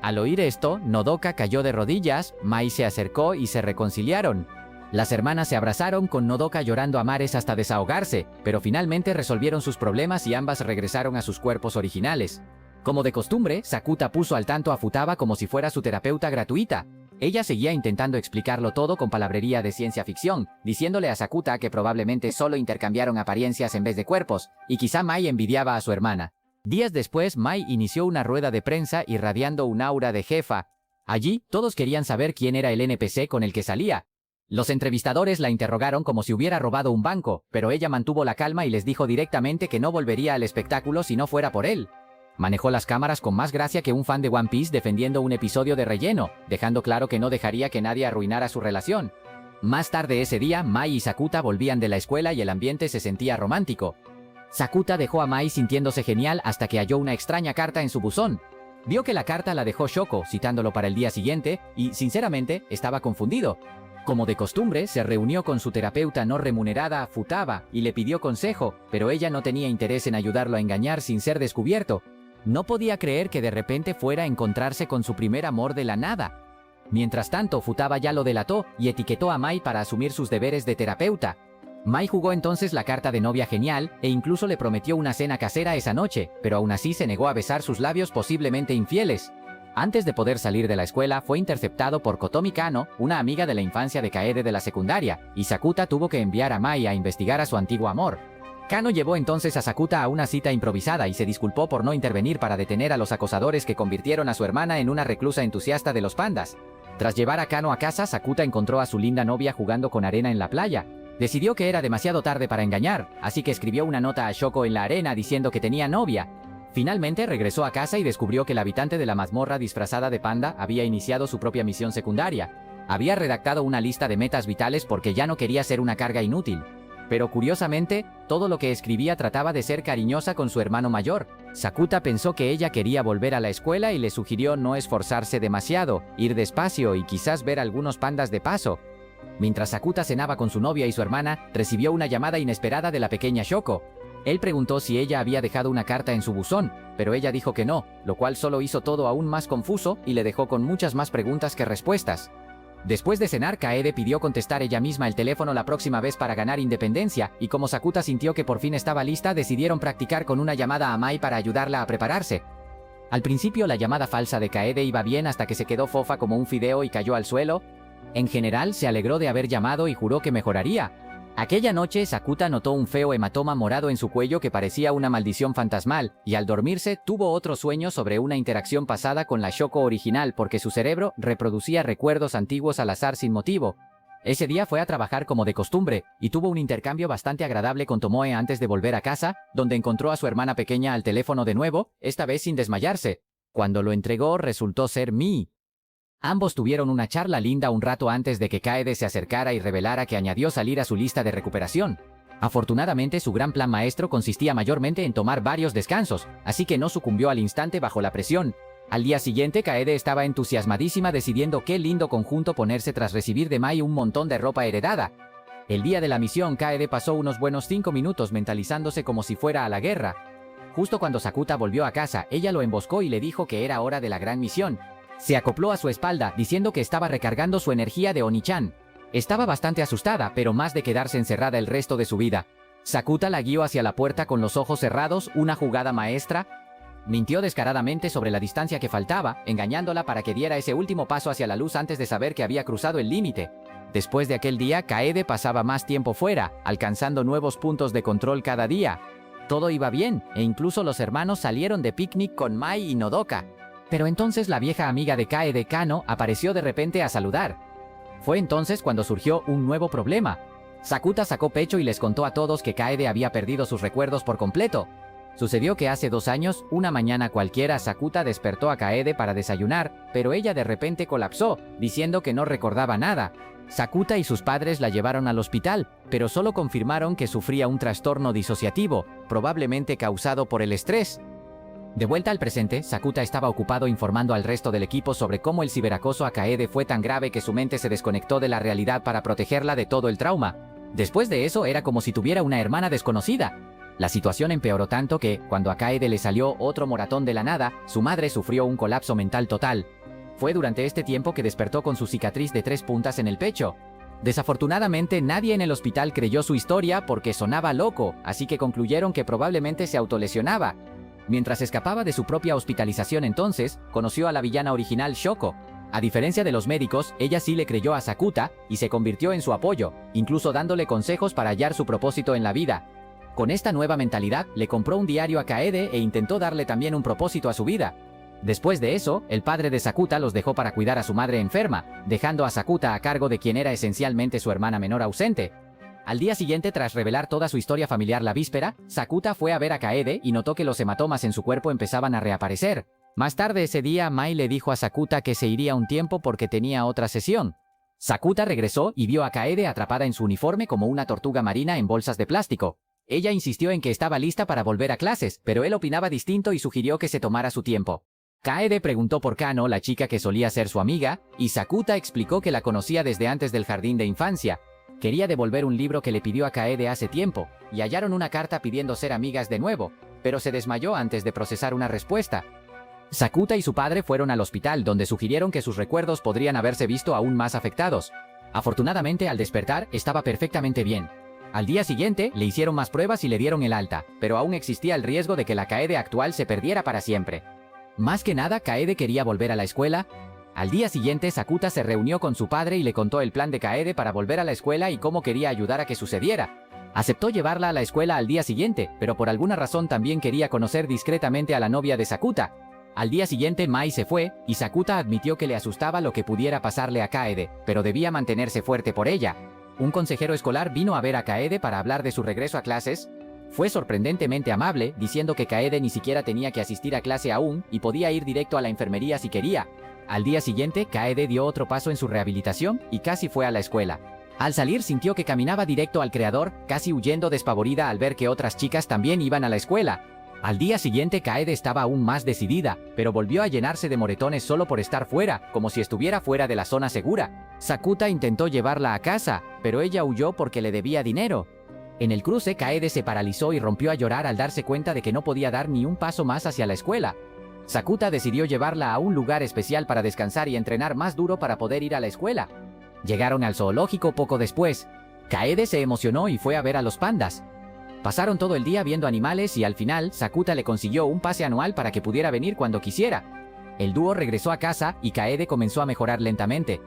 Al oír esto, Nodoka cayó de rodillas, Mai se acercó y se reconciliaron. Las hermanas se abrazaron con Nodoka llorando a mares hasta desahogarse, pero finalmente resolvieron sus problemas y ambas regresaron a sus cuerpos originales. Como de costumbre, Sakuta puso al tanto a Futaba como si fuera su terapeuta gratuita. Ella seguía intentando explicarlo todo con palabrería de ciencia ficción, diciéndole a Sakuta que probablemente solo intercambiaron apariencias en vez de cuerpos, y quizá Mai envidiaba a su hermana. Días después, Mai inició una rueda de prensa irradiando un aura de jefa. Allí, todos querían saber quién era el NPC con el que salía. Los entrevistadores la interrogaron como si hubiera robado un banco, pero ella mantuvo la calma y les dijo directamente que no volvería al espectáculo si no fuera por él. Manejó las cámaras con más gracia que un fan de One Piece defendiendo un episodio de relleno, dejando claro que no dejaría que nadie arruinara su relación. Más tarde ese día, Mai y Sakuta volvían de la escuela y el ambiente se sentía romántico. Sakuta dejó a Mai sintiéndose genial hasta que halló una extraña carta en su buzón. Vio que la carta la dejó Shoko, citándolo para el día siguiente, y, sinceramente, estaba confundido. Como de costumbre, se reunió con su terapeuta no remunerada, Futaba, y le pidió consejo, pero ella no tenía interés en ayudarlo a engañar sin ser descubierto. No podía creer que de repente fuera a encontrarse con su primer amor de la nada. Mientras tanto, Futaba ya lo delató y etiquetó a Mai para asumir sus deberes de terapeuta. Mai jugó entonces la carta de novia genial e incluso le prometió una cena casera esa noche, pero aún así se negó a besar sus labios posiblemente infieles. Antes de poder salir de la escuela, fue interceptado por Kotomi Kano, una amiga de la infancia de Kaede de la secundaria, y Sakuta tuvo que enviar a Mai a investigar a su antiguo amor. Kano llevó entonces a Sakuta a una cita improvisada y se disculpó por no intervenir para detener a los acosadores que convirtieron a su hermana en una reclusa entusiasta de los pandas. Tras llevar a Kano a casa, Sakuta encontró a su linda novia jugando con arena en la playa. Decidió que era demasiado tarde para engañar, así que escribió una nota a Shoko en la arena diciendo que tenía novia. Finalmente regresó a casa y descubrió que el habitante de la mazmorra disfrazada de panda había iniciado su propia misión secundaria. Había redactado una lista de metas vitales porque ya no quería ser una carga inútil. Pero curiosamente, todo lo que escribía trataba de ser cariñosa con su hermano mayor. Sakuta pensó que ella quería volver a la escuela y le sugirió no esforzarse demasiado, ir despacio y quizás ver algunos pandas de paso. Mientras Sakuta cenaba con su novia y su hermana, recibió una llamada inesperada de la pequeña Shoko. Él preguntó si ella había dejado una carta en su buzón, pero ella dijo que no, lo cual solo hizo todo aún más confuso y le dejó con muchas más preguntas que respuestas. Después de cenar, Kaede pidió contestar ella misma el teléfono la próxima vez para ganar independencia, y como Sakuta sintió que por fin estaba lista, decidieron practicar con una llamada a Mai para ayudarla a prepararse. Al principio la llamada falsa de Kaede iba bien hasta que se quedó fofa como un fideo y cayó al suelo. En general, se alegró de haber llamado y juró que mejoraría. Aquella noche, Sakuta notó un feo hematoma morado en su cuello que parecía una maldición fantasmal, y al dormirse tuvo otro sueño sobre una interacción pasada con la Shoko original porque su cerebro reproducía recuerdos antiguos al azar sin motivo. Ese día fue a trabajar como de costumbre, y tuvo un intercambio bastante agradable con Tomoe antes de volver a casa, donde encontró a su hermana pequeña al teléfono de nuevo, esta vez sin desmayarse. Cuando lo entregó resultó ser Mii. Ambos tuvieron una charla linda un rato antes de que Kaede se acercara y revelara que añadió salir a su lista de recuperación. Afortunadamente, su gran plan maestro consistía mayormente en tomar varios descansos, así que no sucumbió al instante bajo la presión. Al día siguiente, Kaede estaba entusiasmadísima decidiendo qué lindo conjunto ponerse tras recibir de Mai un montón de ropa heredada. El día de la misión, Kaede pasó unos buenos 5 minutos mentalizándose como si fuera a la guerra. Justo cuando Sakuta volvió a casa, ella lo emboscó y le dijo que era hora de la gran misión. Se acopló a su espalda, diciendo que estaba recargando su energía de Oni-chan. Estaba bastante asustada, pero más de quedarse encerrada el resto de su vida. Sakuta la guió hacia la puerta con los ojos cerrados, una jugada maestra. Mintió descaradamente sobre la distancia que faltaba, engañándola para que diera ese último paso hacia la luz antes de saber que había cruzado el límite. Después de aquel día, Kaede pasaba más tiempo fuera, alcanzando nuevos puntos de control cada día. Todo iba bien, e incluso los hermanos salieron de picnic con Mai y Nodoka. Pero entonces la vieja amiga de Kaede, Kano, apareció de repente a saludar. Fue entonces cuando surgió un nuevo problema. Sakuta sacó pecho y les contó a todos que Kaede había perdido sus recuerdos por completo. Sucedió que hace 2 años, una mañana cualquiera, Sakuta despertó a Kaede para desayunar, pero ella de repente colapsó, diciendo que no recordaba nada. Sakuta y sus padres la llevaron al hospital, pero solo confirmaron que sufría un trastorno disociativo, probablemente causado por el estrés. De vuelta al presente, Sakuta estaba ocupado informando al resto del equipo sobre cómo el ciberacoso a Kaede fue tan grave que su mente se desconectó de la realidad para protegerla de todo el trauma. Después de eso, era como si tuviera una hermana desconocida. La situación empeoró tanto que, cuando a Kaede le salió otro moratón de la nada, su madre sufrió un colapso mental total. Fue durante este tiempo que despertó con su cicatriz de 3 puntas en el pecho. Desafortunadamente, nadie en el hospital creyó su historia porque sonaba loco, así que concluyeron que probablemente se autolesionaba. Mientras escapaba de su propia hospitalización entonces, conoció a la villana original Shoko. A diferencia de los médicos, ella sí le creyó a Sakuta y se convirtió en su apoyo, incluso dándole consejos para hallar su propósito en la vida. Con esta nueva mentalidad, le compró un diario a Kaede e intentó darle también un propósito a su vida. Después de eso, el padre de Sakuta los dejó para cuidar a su madre enferma, dejando a Sakuta a cargo de quien era esencialmente su hermana menor ausente. Al día siguiente, tras revelar toda su historia familiar la víspera, Sakuta fue a ver a Kaede y notó que los hematomas en su cuerpo empezaban a reaparecer. Más tarde ese día, Mai le dijo a Sakuta que se iría un tiempo porque tenía otra sesión. Sakuta regresó y vio a Kaede atrapada en su uniforme como una tortuga marina en bolsas de plástico. Ella insistió en que estaba lista para volver a clases, pero él opinaba distinto y sugirió que se tomara su tiempo. Kaede preguntó por Kano, la chica que solía ser su amiga, y Sakuta explicó que la conocía desde antes del jardín de infancia. Quería devolver un libro que le pidió a Kaede hace tiempo, y hallaron una carta pidiendo ser amigas de nuevo, pero se desmayó antes de procesar una respuesta. Sakuta y su padre fueron al hospital, donde sugirieron que sus recuerdos podrían haberse visto aún más afectados. Afortunadamente, al despertar, estaba perfectamente bien. Al día siguiente, le hicieron más pruebas y le dieron el alta, pero aún existía el riesgo de que la Kaede actual se perdiera para siempre. Más que nada, Kaede quería volver a la escuela. Al día siguiente, Sakuta se reunió con su padre y le contó el plan de Kaede para volver a la escuela y cómo quería ayudar a que sucediera. Aceptó llevarla a la escuela al día siguiente, pero por alguna razón también quería conocer discretamente a la novia de Sakuta. Al día siguiente, Mai se fue, y Sakuta admitió que le asustaba lo que pudiera pasarle a Kaede, pero debía mantenerse fuerte por ella. Un consejero escolar vino a ver a Kaede para hablar de su regreso a clases. Fue sorprendentemente amable, diciendo que Kaede ni siquiera tenía que asistir a clase aún y podía ir directo a la enfermería si quería. Al día siguiente, Kaede dio otro paso en su rehabilitación y casi fue a la escuela. Al salir sintió que caminaba directo al creador, casi huyendo despavorida al ver que otras chicas también iban a la escuela. Al día siguiente, Kaede estaba aún más decidida, pero volvió a llenarse de moretones solo por estar fuera, como si estuviera fuera de la zona segura. Sakuta intentó llevarla a casa, pero ella huyó porque le debía dinero. En el cruce, Kaede se paralizó y rompió a llorar al darse cuenta de que no podía dar ni un paso más hacia la escuela. Sakuta decidió llevarla a un lugar especial para descansar y entrenar más duro para poder ir a la escuela. Llegaron al zoológico poco después. Kaede se emocionó y fue a ver a los pandas. Pasaron todo el día viendo animales y al final, Sakuta le consiguió un pase anual para que pudiera venir cuando quisiera. El dúo regresó a casa y Kaede comenzó a mejorar lentamente.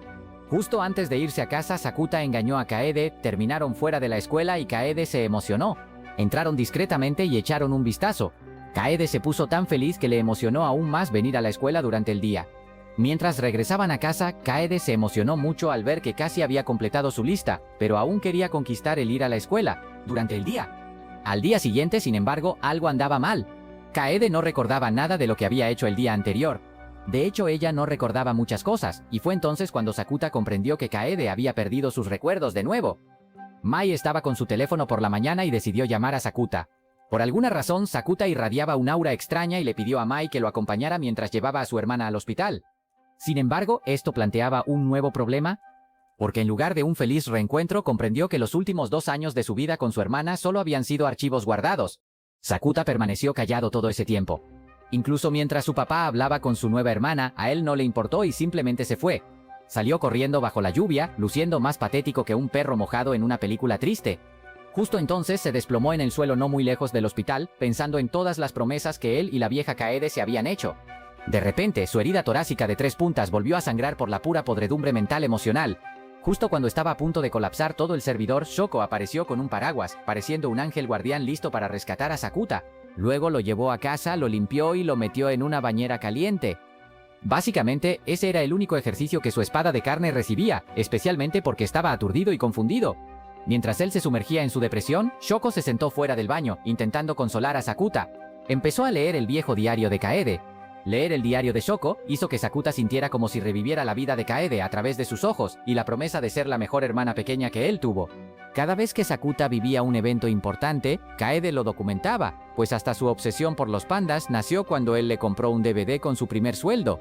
Justo antes de irse a casa, Sakuta engañó a Kaede, terminaron fuera de la escuela y Kaede se emocionó. Entraron discretamente y echaron un vistazo. Kaede se puso tan feliz que le emocionó aún más venir a la escuela durante el día. Mientras regresaban a casa, Kaede se emocionó mucho al ver que casi había completado su lista, pero aún quería conquistar el ir a la escuela, durante el día. Al día siguiente, sin embargo, algo andaba mal. Kaede no recordaba nada de lo que había hecho el día anterior. De hecho, ella no recordaba muchas cosas, y fue entonces cuando Sakuta comprendió que Kaede había perdido sus recuerdos de nuevo. Mai estaba con su teléfono por la mañana y decidió llamar a Sakuta. Por alguna razón, Sakuta irradiaba un aura extraña y le pidió a Mai que lo acompañara mientras llevaba a su hermana al hospital. Sin embargo, esto planteaba un nuevo problema, porque en lugar de un feliz reencuentro comprendió que los últimos 2 años de su vida con su hermana solo habían sido archivos guardados. Sakuta permaneció callado todo ese tiempo. Incluso mientras su papá hablaba con su nueva hermana, a él no le importó y simplemente se fue. Salió corriendo bajo la lluvia, luciendo más patético que un perro mojado en una película triste. Justo entonces se desplomó en el suelo no muy lejos del hospital, pensando en todas las promesas que él y la vieja Kaede se habían hecho. De repente, su herida torácica de 3 puntas volvió a sangrar por la pura podredumbre mental emocional. Justo cuando estaba a punto de colapsar todo el servidor, Shoko apareció con un paraguas, pareciendo un ángel guardián listo para rescatar a Sakuta. Luego lo llevó a casa, lo limpió y lo metió en una bañera caliente. Básicamente, ese era el único ejercicio que su espada de carne recibía, especialmente porque estaba aturdido y confundido. Mientras él se sumergía en su depresión, Shoko se sentó fuera del baño, intentando consolar a Sakuta. Empezó a leer el viejo diario de Kaede. Leer el diario de Shoko hizo que Sakuta sintiera como si reviviera la vida de Kaede a través de sus ojos y la promesa de ser la mejor hermana pequeña que él tuvo. Cada vez que Sakuta vivía un evento importante, Kaede lo documentaba, pues hasta su obsesión por los pandas nació cuando él le compró un DVD con su primer sueldo.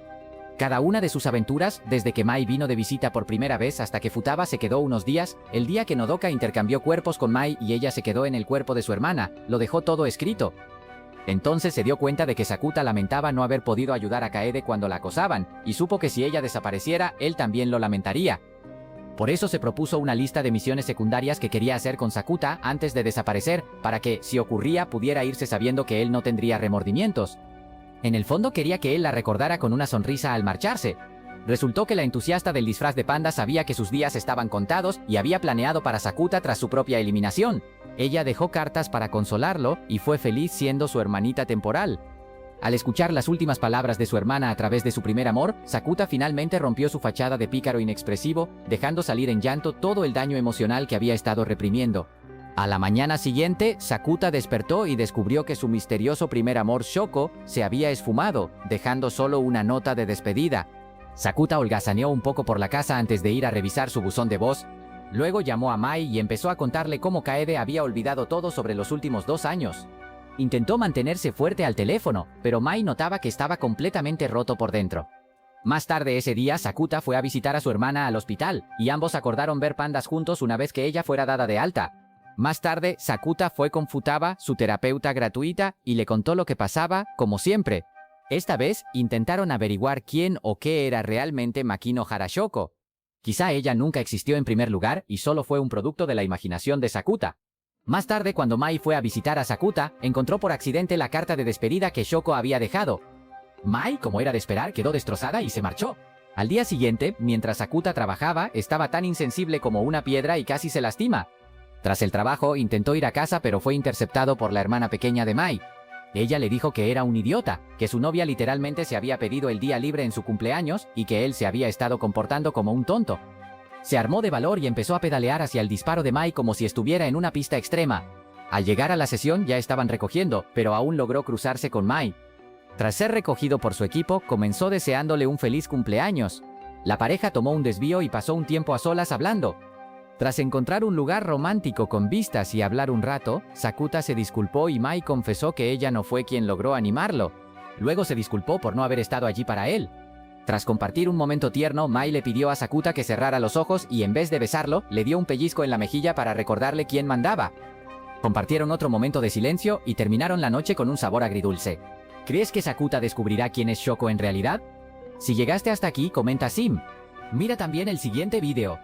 Cada una de sus aventuras, desde que Mai vino de visita por primera vez hasta que Futaba se quedó unos días, el día que Nodoka intercambió cuerpos con Mai y ella se quedó en el cuerpo de su hermana, lo dejó todo escrito. Entonces se dio cuenta de que Sakuta lamentaba no haber podido ayudar a Kaede cuando la acosaban, y supo que si ella desapareciera, él también lo lamentaría. Por eso se propuso una lista de misiones secundarias que quería hacer con Sakuta antes de desaparecer, para que, si ocurría, pudiera irse sabiendo que él no tendría remordimientos. En el fondo quería que él la recordara con una sonrisa al marcharse. Resultó que la entusiasta del disfraz de panda sabía que sus días estaban contados y había planeado para Sakuta tras su propia eliminación. Ella dejó cartas para consolarlo y fue feliz siendo su hermanita temporal. Al escuchar las últimas palabras de su hermana a través de su primer amor, Sakuta finalmente rompió su fachada de pícaro inexpresivo, dejando salir en llanto todo el daño emocional que había estado reprimiendo. A la mañana siguiente, Sakuta despertó y descubrió que su misterioso primer amor Shoko se había esfumado, dejando solo una nota de despedida. Sakuta holgazaneó un poco por la casa antes de ir a revisar su buzón de voz. Luego llamó a Mai y empezó a contarle cómo Kaede había olvidado todo sobre los últimos 2 años. Intentó mantenerse fuerte al teléfono, pero Mai notaba que estaba completamente roto por dentro. Más tarde ese día, Sakuta fue a visitar a su hermana al hospital, y ambos acordaron ver pandas juntos una vez que ella fuera dada de alta. Más tarde, Sakuta fue con Futaba, su terapeuta gratuita, y le contó lo que pasaba, como siempre. Esta vez, intentaron averiguar quién o qué era realmente Makino Harashoko. Quizá ella nunca existió en primer lugar y solo fue un producto de la imaginación de Sakuta. Más tarde, cuando Mai fue a visitar a Sakuta, encontró por accidente la carta de despedida que Shoko había dejado. Mai, como era de esperar, quedó destrozada y se marchó. Al día siguiente, mientras Sakuta trabajaba, estaba tan insensible como una piedra y casi se lastima. Tras el trabajo, intentó ir a casa pero fue interceptado por la hermana pequeña de Mai. Ella le dijo que era un idiota, que su novia literalmente se había pedido el día libre en su cumpleaños y que él se había estado comportando como un tonto. Se armó de valor y empezó a pedalear hacia el disparo de Mai como si estuviera en una pista extrema. Al llegar a la sesión ya estaban recogiendo, pero aún logró cruzarse con Mai. Tras ser recogido por su equipo, comenzó deseándole un feliz cumpleaños. La pareja tomó un desvío y pasó un tiempo a solas hablando. Tras encontrar un lugar romántico con vistas y hablar un rato, Sakuta se disculpó y Mai confesó que ella no fue quien logró animarlo. Luego se disculpó por no haber estado allí para él. Tras compartir un momento tierno, Mai le pidió a Sakuta que cerrara los ojos y en vez de besarlo, le dio un pellizco en la mejilla para recordarle quién mandaba. Compartieron otro momento de silencio y terminaron la noche con un sabor agridulce. ¿Crees que Sakuta descubrirá quién es Shoko en realidad? Si llegaste hasta aquí, comenta Sim. Mira también el siguiente video.